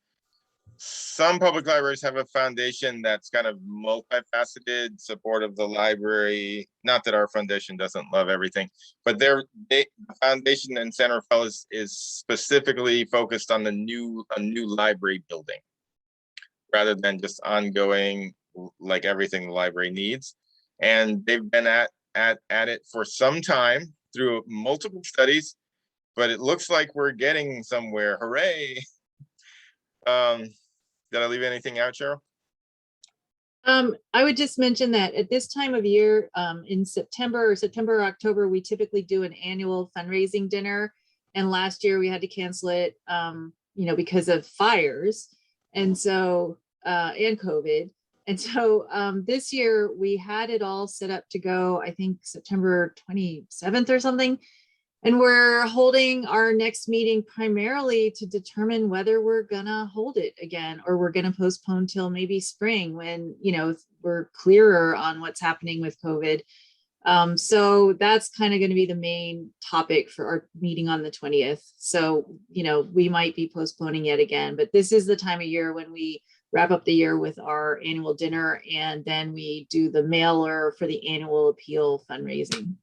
Some public libraries have a foundation that's kind of multifaceted, support of the library. Not that our foundation doesn't love everything, but the foundation in San Rafael is specifically focused on a new library building, rather than just ongoing, like everything the library needs. And they've been at it for some time through multiple studies, but it looks like we're getting somewhere. Hooray! Did I leave anything out, Cheryl? I would just mention that at this time of year, in September or October, we typically do an annual fundraising dinner. And last year we had to cancel it, you know, because of fires. And so, and COVID. And so this year we had it all set up to go, I think September 27th or something. And we're holding our next meeting primarily to determine whether we're gonna hold it again, or we're gonna postpone till maybe spring when, you know, we're clearer on what's happening with COVID. So that's kind of going to be the main topic for our meeting on the 20th. So, you know, we might be postponing yet again, but this is the time of year when we wrap up the year with our annual dinner, and then we do the mailer for the annual appeal fundraising.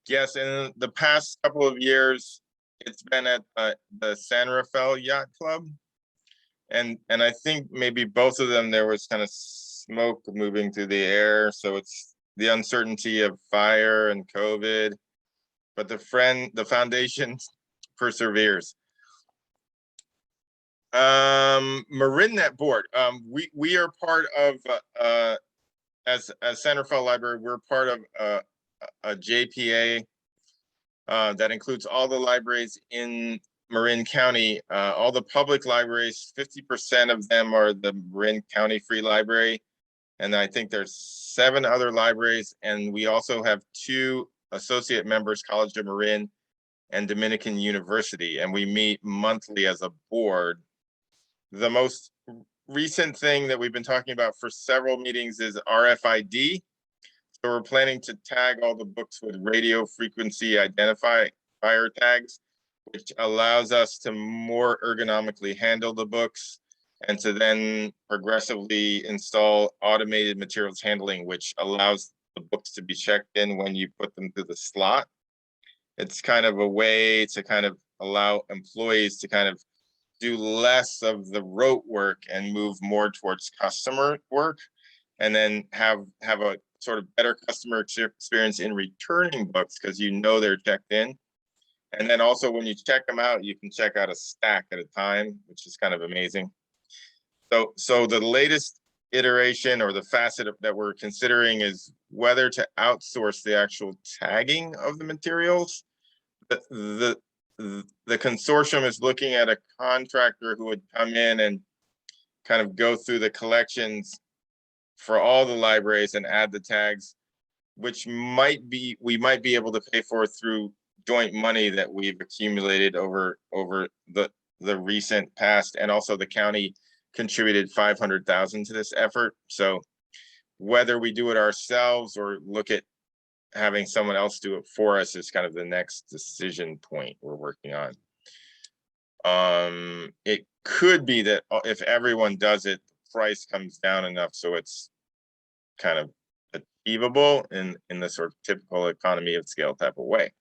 Yes, in the past couple of years, it's been at the San Rafael Yacht Club. And I think maybe both of them, there was kind of smoke moving through the air. So it's the uncertainty of fire and COVID, but the foundation perseveres. MarinNet board. We are part of, as San Rafael Library, we're part of a JPA that includes all the libraries in Marin County. All the public libraries, 50% of them are the Marin County Free Library. And I think there's 7 other libraries. And we also have 2 associate members, College of Marin and Dominican University. And we meet monthly as a board. The most recent thing that we've been talking about for several meetings is RFID. So we're planning to tag all the books with radio frequency identifier tags, which allows us to more ergonomically handle the books and to then progressively install automated materials handling, which allows the books to be checked in when you put them through the slot. It's kind of a way to kind of allow employees to kind of do less of the rote work and move more towards customer work, and then have a sort of better customer experience in returning books because you know they're checked in. And then also when you check them out, you can check out a stack at a time, which is kind of amazing. So the latest iteration or the facet that we're considering is whether to outsource the actual tagging of the materials. The consortium is looking at a contractor who would come in and kind of go through the collections for all the libraries and add the tags, which we might be able to pay for through joint money that we've accumulated over the recent past. And also the county contributed $500,000 to this effort. So whether we do it ourselves or look at having someone else do it for us is kind of the next decision point we're working on. It could be that if everyone does it, the price comes down enough so it's kind of achievable in the sort of typical economy of scale type of way.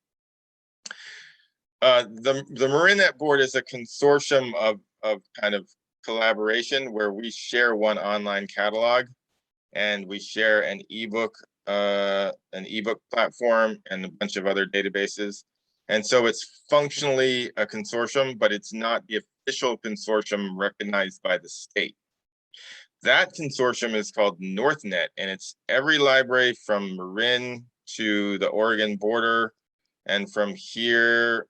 The Marinette board is a consortium of kind of collaboration where we share one online catalog and we share an ebook platform and a bunch of other databases. And so it's functionally a consortium, but it's not the official consortium recognized by the state. That consortium is called NorthNet, and it's every library from Marin to the Oregon border, and from here,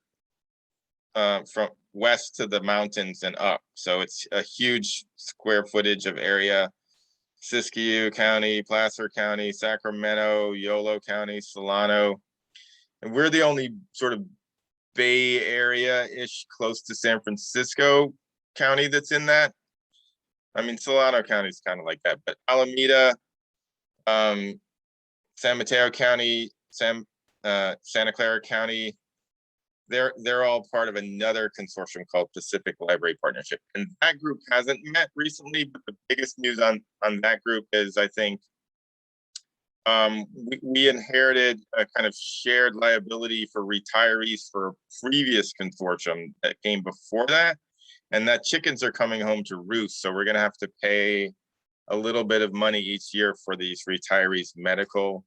from west to the mountains and up. So it's a huge square footage of area. Siskiyou County, Placer County, Sacramento, Yolo County, Solano. And we're the only sort of Bay Area-ish close to San Francisco County that's in that. I mean, Solano County is kind of like that, but Alameda, San Mateo County, Santa Clara County, they're all part of another consortium called Pacific Library Partnership. And that group hasn't met recently, but the biggest news on that group is, I think, we inherited a kind of shared liability for retirees for a previous consortium that came before that. And that chickens are coming home to roost. So we're going to have to pay a little bit of money each year for these retirees' medical,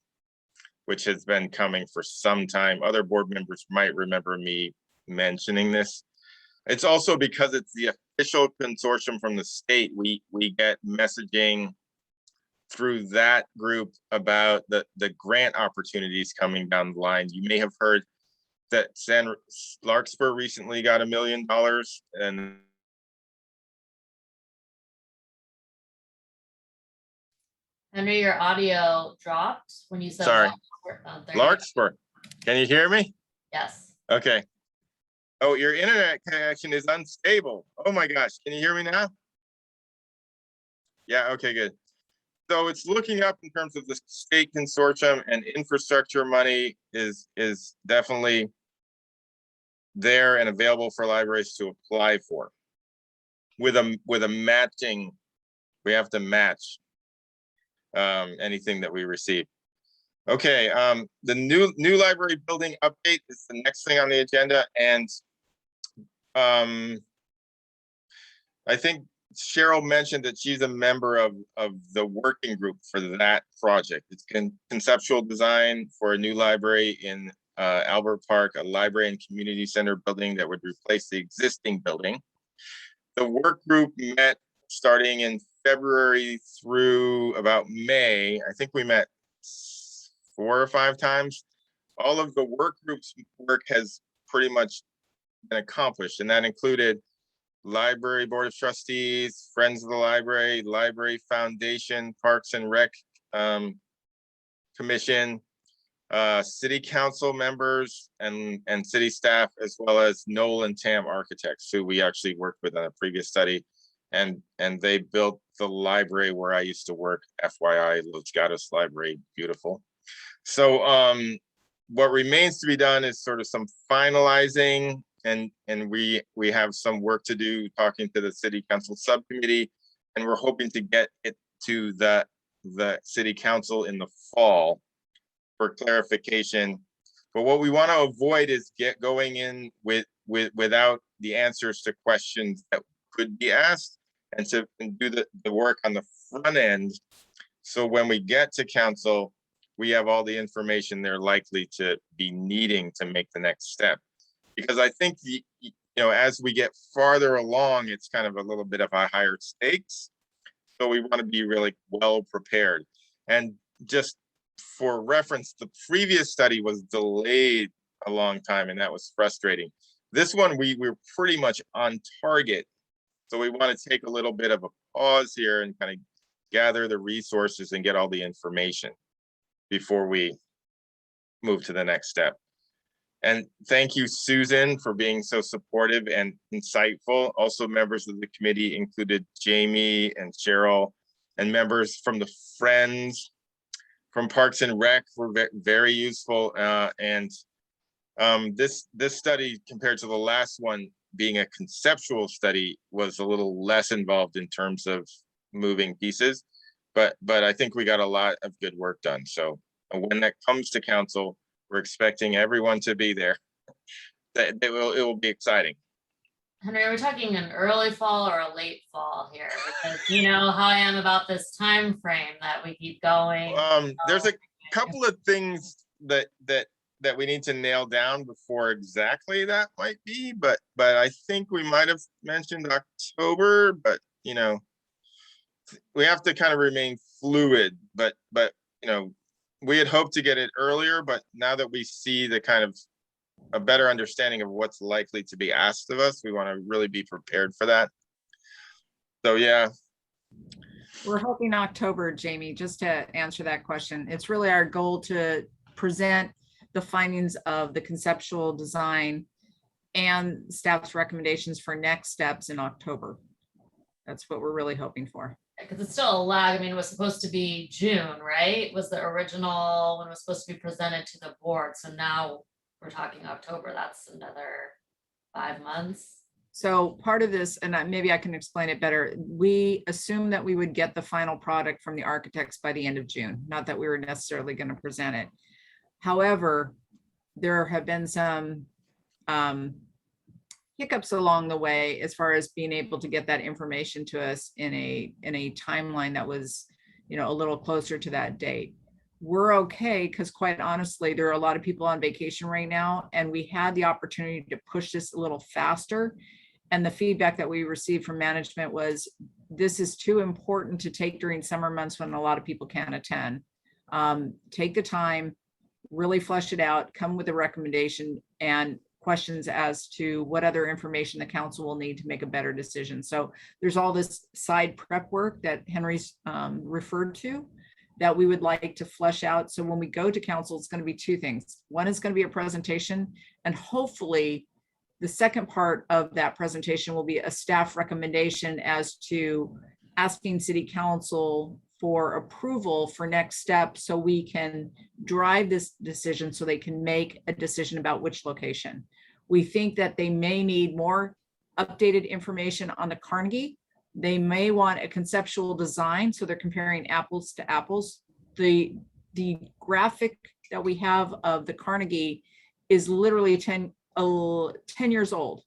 which has been coming for some time. Other board members might remember me mentioning this. It's also because it's the official consortium from the state. We get messaging through that group about the grant opportunities coming down the line. You may have heard that Larkspur recently got $1 million, and Henry, your audio dropped when you said. Sorry. Larkspur. There you go. Larkspur. Can you hear me? Yes. Okay. Oh, your internet connection is unstable. Oh my gosh. Can you hear me now? Yeah, okay, good. So it's looking up in terms of the state consortium, and infrastructure money is definitely there and available for libraries to apply for. With a matching, we have to match anything that we receive. Okay, the new library building update is the next thing on the agenda, and I think Cheryl mentioned that she's a member of the working group for that project. It's conceptual design for a new library in Albert Park, a library and community center building that would replace the existing building. The work group met starting in February through about May. I think we met 4 or 5 times. All of the work group's work has pretty much been accomplished, and that included Library Board of Trustees, Friends of the Library, Library Foundation, Parks and Rec Commission, City Council members and city staff, as well as Noel and Tam architects, who we actually worked with on a previous study. And they built the library where I used to work, FYI, Los Gatos Library, beautiful. So what remains to be done is sort of some finalizing, and we have some work to do talking to the city council subcommittee, and we're hoping to get it to the city council in the fall for clarification. But what we want to avoid is going in without the answers to questions that could be asked, and to do the work on the front end. So when we get to council, we have all the information they're likely to be needing to make the next step. Because I think as we get farther along, it's kind of a little bit of a higher stakes. So we want to be really well prepared. And just for reference, the previous study was delayed a long time, and that was frustrating. This one, we're pretty much on target. So we want to take a little bit of a pause here and kind of gather the resources and get all the information before we move to the next step. And thank you, Susan, for being so supportive and insightful. Also, members of the committee included Jamie and Cheryl, and members from the Friends, from Parks and Rec were very useful. This study, compared to the last one, being a conceptual study, was a little less involved in terms of moving pieces, but I think we got a lot of good work done. So when that comes to council, we're expecting everyone to be there. it will be exciting. Henry, are we talking an early fall or a late fall here? Because you know how I am about this time frame that we keep going. There's a couple of things that we need to nail down before exactly that might be, but I think we might have mentioned October, but you know, we have to kind of remain fluid, but you know, we had hoped to get it earlier, but now that we see the kind of a better understanding of what's likely to be asked of us, we want to really be prepared for that. So yeah. We're hoping October, Jamie, just to answer that question. It's really our goal to present the findings of the conceptual design and staff's recommendations for next steps in October. That's what we're really hoping for. Because it's still a lag. I mean, it was supposed to be June, right? Was the original when it was supposed to be presented to the board. So now we're talking October. That's another 5 months. So part of this, and maybe I can explain it better, we assumed that we would get the final product from the architects by the end of June, not that we were necessarily going to present it. However, there have been some hiccups along the way as far as being able to get that information to us in a timeline that was, you know, a little closer to that date. We're okay because quite honestly, there are a lot of people on vacation right now, and we had the opportunity to push this a little faster. And the feedback that we received from management was, this is too important to take during summer months when a lot of people can't attend. Take the time, really flesh it out, come with a recommendation and questions as to what other information the council will need to make a better decision. So there's all this side prep work that Henry's referred to that we would like to flesh out. So when we go to council, it's going to be two things. One is going to be a presentation, and hopefully the second part of that presentation will be a staff recommendation as to asking city council for approval for next steps so we can drive this decision so they can make a decision about which location. We think that they may need more updated information on the Carnegie. They may want a conceptual design, so they're comparing apples to apples. The graphic that we have of the Carnegie is literally 10 years old,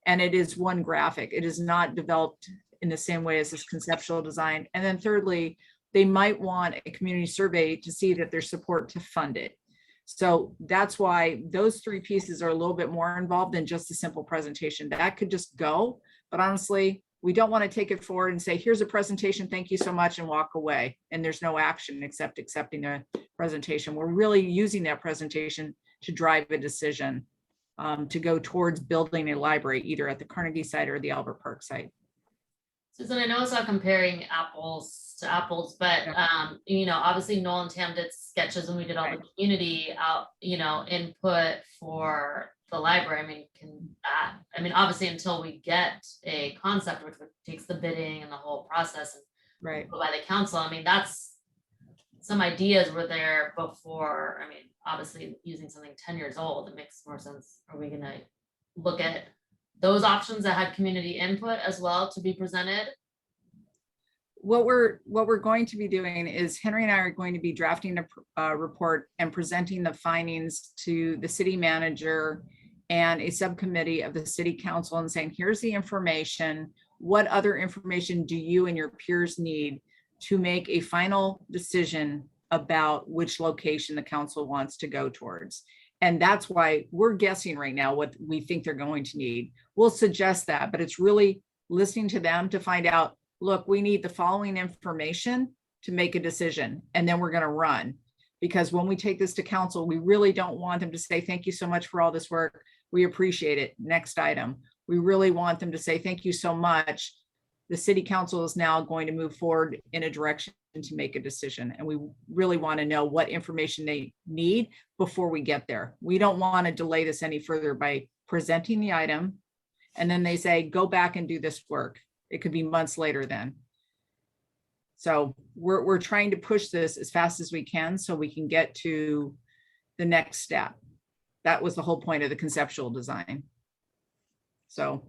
and it is one graphic. It is not developed in the same way as this conceptual design. And then thirdly, they might want a community survey to see that there's support to fund it. So that's why those three pieces are a little bit more involved than just a simple presentation. That could just go, but honestly, we don't want to take it forward and say, here's a presentation, thank you so much, and walk away. And there's no action except accepting the presentation. We're really using that presentation to drive a decision to go towards building a library, either at the Carnegie site or the Albert Park site. Susan, I know it's not comparing apples to apples, but you know, obviously Noel and Tam did sketches when we did all the community out, you know, input for the library. I mean, obviously until we get a concept, which takes the bidding and the whole process and right by the council. I mean, that's some ideas were there before. I mean, obviously using something 10 years old, it makes more sense. Are we gonna look at those options that had community input as well to be presented? What we're going to be doing is Henry and I are going to be drafting a report and presenting the findings to the city manager and a subcommittee of the city council and saying, here's the information. What other information do you and your peers need to make a final decision about which location the council wants to go towards? And that's why we're guessing right now what we think they're going to need. We'll suggest that, but it's really listening to them to find out, look, we need the following information to make a decision, and then we're going to run. Because when we take this to council, we really don't want them to say, thank you so much for all this work. We appreciate it. Next item. We really want them to say, thank you so much. The city council is now going to move forward in a direction to make a decision. And we really want to know what information they need before we get there. We don't want to delay this any further by presenting the item, and then they say, go back and do this work. It could be months later then. So we're trying to push this as fast as we can so we can get to the next step. That was the whole point of the conceptual design. So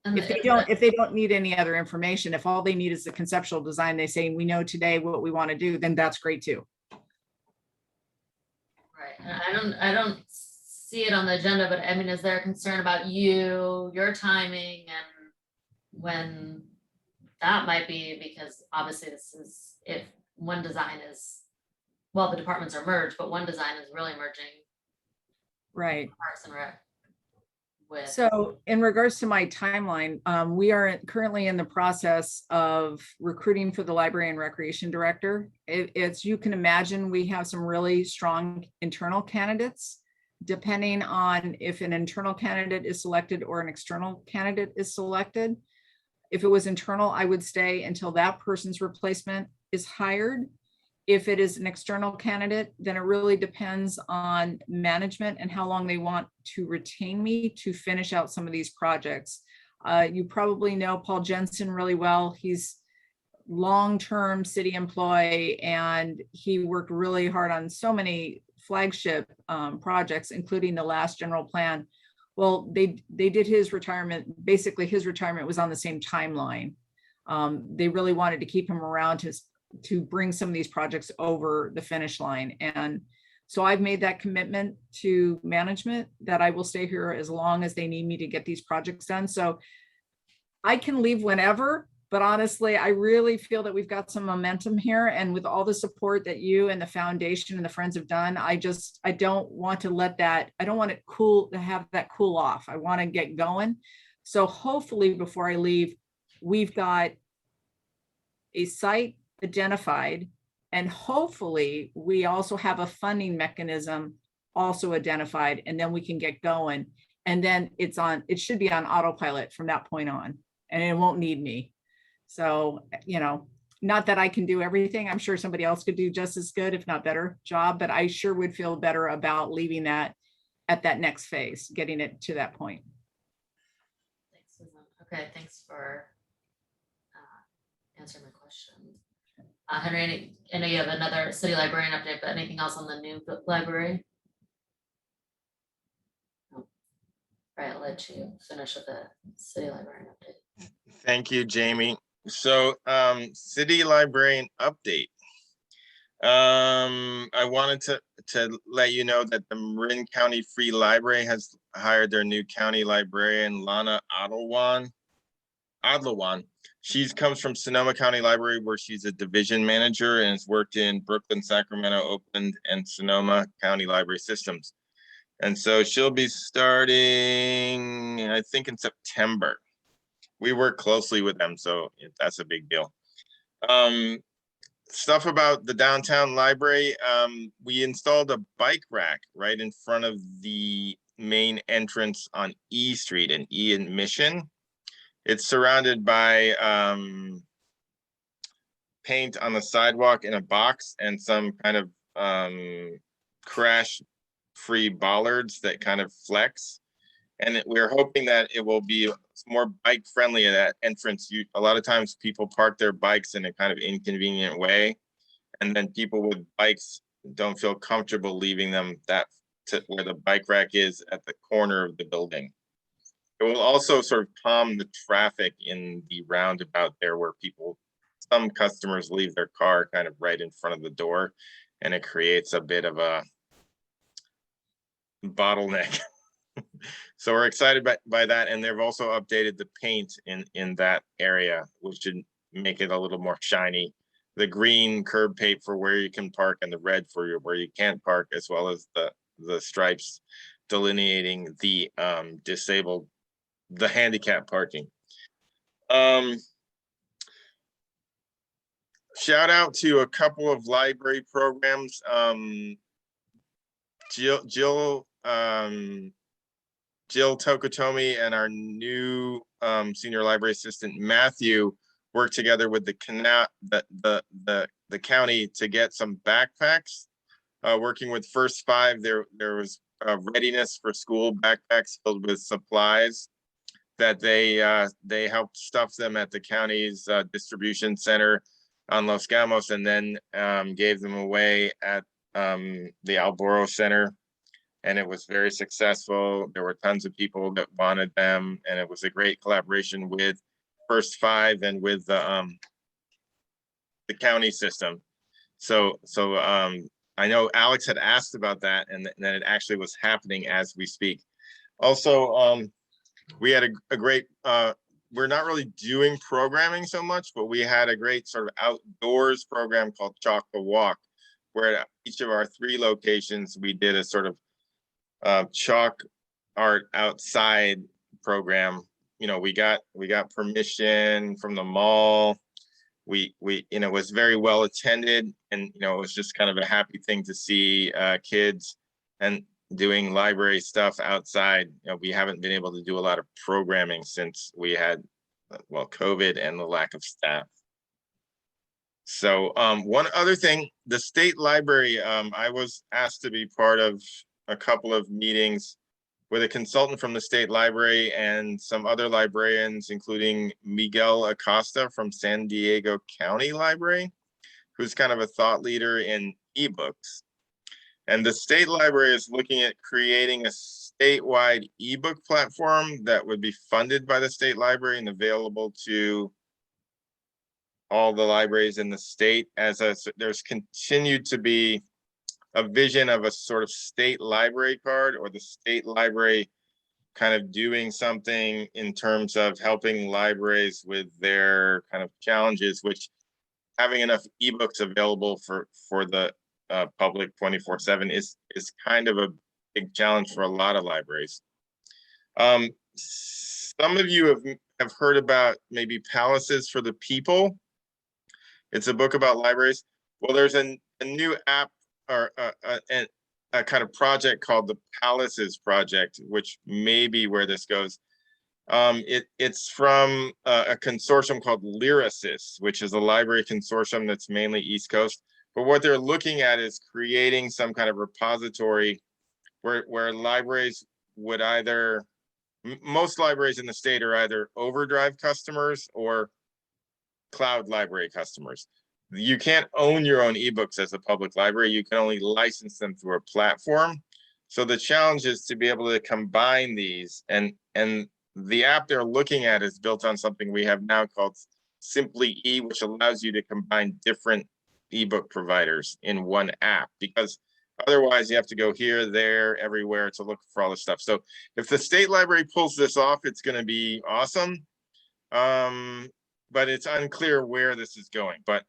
if they don't need any other information, if all they need is the conceptual design, they say, we know today what we want to do, then that's great too. Right. And I don't see it on the agenda, but I mean, is there a concern about you, your timing and when that might be? Because obviously this is, if one design is, well, the departments are merged, but one design is really merging Right. Parks and Rec with. So in regards to my timeline, we are currently in the process of recruiting for the library and recreation director. As you can imagine, we have some really strong internal candidates. Depending on if an internal candidate is selected or an external candidate is selected. If it was internal, I would stay until that person's replacement is hired. If it is an external candidate, then it really depends on management and how long they want to retain me to finish out some of these projects. You probably know Paul Jensen really well. He's long-term city employee, and he worked really hard on so many flagship projects, including the last general plan. Well, they did his retirement. Basically, his retirement was on the same timeline. They really wanted to keep him around to bring some of these projects over the finish line. And so I've made that commitment to management that I will stay here as long as they need me to get these projects done. So I can leave whenever, but honestly, I really feel that we've got some momentum here. And with all the support that you and the foundation and the friends have done, I don't want to let that, I don't want it to have that cool off. I want to get going. So hopefully before I leave, we've got a site identified, and hopefully we also have a funding mechanism also identified, and then we can get going. And then it should be on autopilot from that point on, and it won't need me. So, not that I can do everything. I'm sure somebody else could do just as good, if not better job, but I sure would feel better about leaving that at that next phase, getting it to that point. Thanks, Susan. Okay, thanks for answering my question. Henry, I know you have another city librarian update, but anything else on the new library? No. All right, I'll let you finish with the city librarian update. Thank you, Jamie. So, city librarian update. I wanted to let you know that the Marin County Free Library has hired their new county librarian, Lana Adlawan. She comes from Sonoma County Library, where she's a division manager and has worked in Brooklyn, Sacramento, Oakland, and Sonoma County Library systems. And so she'll be starting, I think, in September. We work closely with them, so that's a big deal. Stuff about the downtown library. We installed a bike rack right in front of the main entrance on E Street and E in Mission. It's surrounded by paint on the sidewalk in a box and some kind of crash-free bollards that kind of flex. And we're hoping that it will be more bike friendly at that entrance. A lot of times people park their bikes in a kind of inconvenient way, and then people with bikes don't feel comfortable leaving them to where the bike rack is at the corner of the building. It will also sort of calm the traffic in the roundabout there, where some customers leave their car kind of right in front of the door, and it creates a bit of a bottleneck. So we're excited by that, and they've also updated the paint in that area, which should make it a little more shiny. The green curb paint for where you can park and the red for where you can't park, as well as the stripes delineating the handicap parking. Shout out to a couple of library programs. Jill Tokotomi and our new senior library assistant Matthew worked together with the county to get some backpacks. Working with First Five, there was readiness for school backpacks filled with supplies that they helped stuff them at the county's distribution center on Los Gamos, and then gave them away at the Alboro Center. And it was very successful. There were tons of people that wanted them, and it was a great collaboration with First Five and with the county system. So I know Alex had asked about that, and then it actually was happening as we speak. Also, we had a great, we're not really doing programming so much, but we had a great sort of outdoors program called Chalk the Walk, where at each of our 3 locations, we did a sort of chalk art outside program. You know, we got permission from the mall. We you know, was very well attended, and you know, it was just kind of a happy thing to see kids and doing library stuff outside. You know, we haven't been able to do a lot of programming since we had, well, COVID and the lack of staff. So one other thing, the state library, I was asked to be part of a couple of meetings with a consultant from the state library and some other librarians, including Miguel Acosta from San Diego County Library, who's kind of a thought leader in ebooks. And the state library is looking at creating a statewide ebook platform that would be funded by the state library and available to all the libraries in the state. There's continued to be a vision of a sort of state library card, or the state library kind of doing something in terms of helping libraries with their kind of challenges, which having enough ebooks available for the public 24/7 is kind of a big challenge for a lot of libraries. Some of you have heard about maybe Palaces for the People. It's a book about libraries. Well, there's a new app, or a kind of project called the Palaces Project, which may be where this goes. It's from a consortium called Lyrasis, which is a library consortium that's mainly East Coast. But what they're looking at is creating some kind of repository where libraries would either, most libraries in the state are either Overdrive customers or cloud library customers. You can't own your own ebooks as a public library. You can only license them through a platform. So the challenge is to be able to combine these, and the app they're looking at is built on something we have now called Simply E, which allows you to combine different ebook providers in one app, because otherwise you have to go here, there, everywhere to look for all this stuff. So if the state library pulls this off, it's going to be awesome. But it's unclear where this is going. But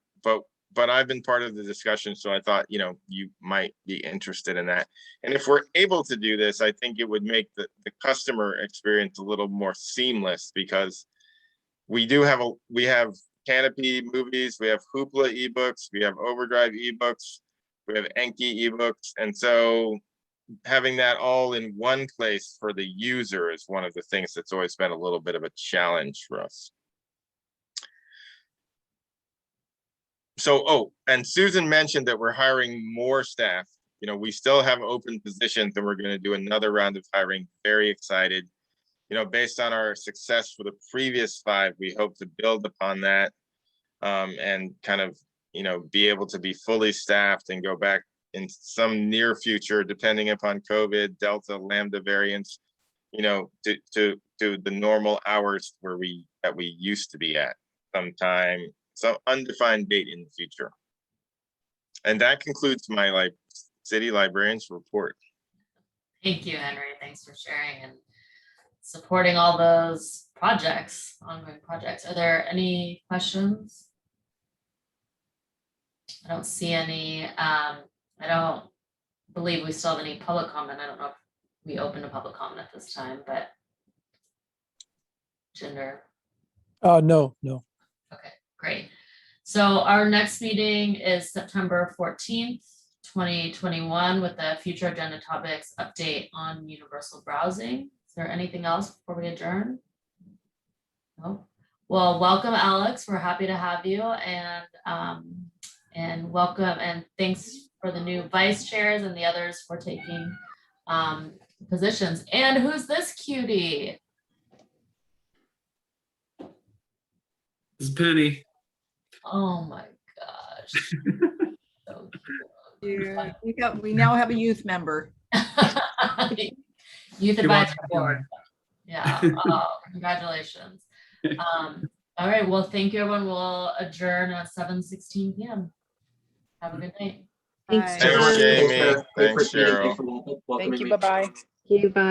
I've been part of the discussion, so I thought, you know, you might be interested in that. And if we're able to do this, I think it would make the customer experience a little more seamless, because we have Canopy movies, we have Hoopla ebooks, we have Overdrive ebooks, we have Enki ebooks, and so having that all in one place for the user is one of the things that's always been a little bit of a challenge for us. So, oh, and Susan mentioned that we're hiring more staff. You know, we still have open positions, and we're going to do another round of hiring. Very excited. You know, based on our success for the previous 5, we hope to build upon that, and kind of, you know, be able to be fully staffed and go back in some near future, depending upon COVID, Delta, Lambda variants, you know, to the normal hours that we used to be at sometime, some undefined date in the future. And that concludes my city librarian's report. Thank you, Henry. Thanks for sharing and supporting all those projects, ongoing projects. Are there any questions? I don't see any. I don't believe we still have any public comment. I don't know if we opened a public comment at this time, but Jinder. No. Okay, great. So our next meeting is September 14th, 2021, with the future agenda topics update on universal browsing. Is there anything else before we adjourn? No. Well, welcome, Alex. We're happy to have you, and welcome, and thanks for the new vice chairs and the others for taking positions. And who's this cutie? This is Penny. Oh my gosh. So We now have a youth member. cute. Youth She wants advisory to board. join. Yeah. Oh, congratulations. All right. Well, thank you, everyone. We'll adjourn at 7:16 p.m. Have a good night. Thanks, Bye. John. Thanks, Jamie. Great Thanks, first meeting. Cheryl. Thanks for welcoming Thank you. me. Bye-bye. You, bye.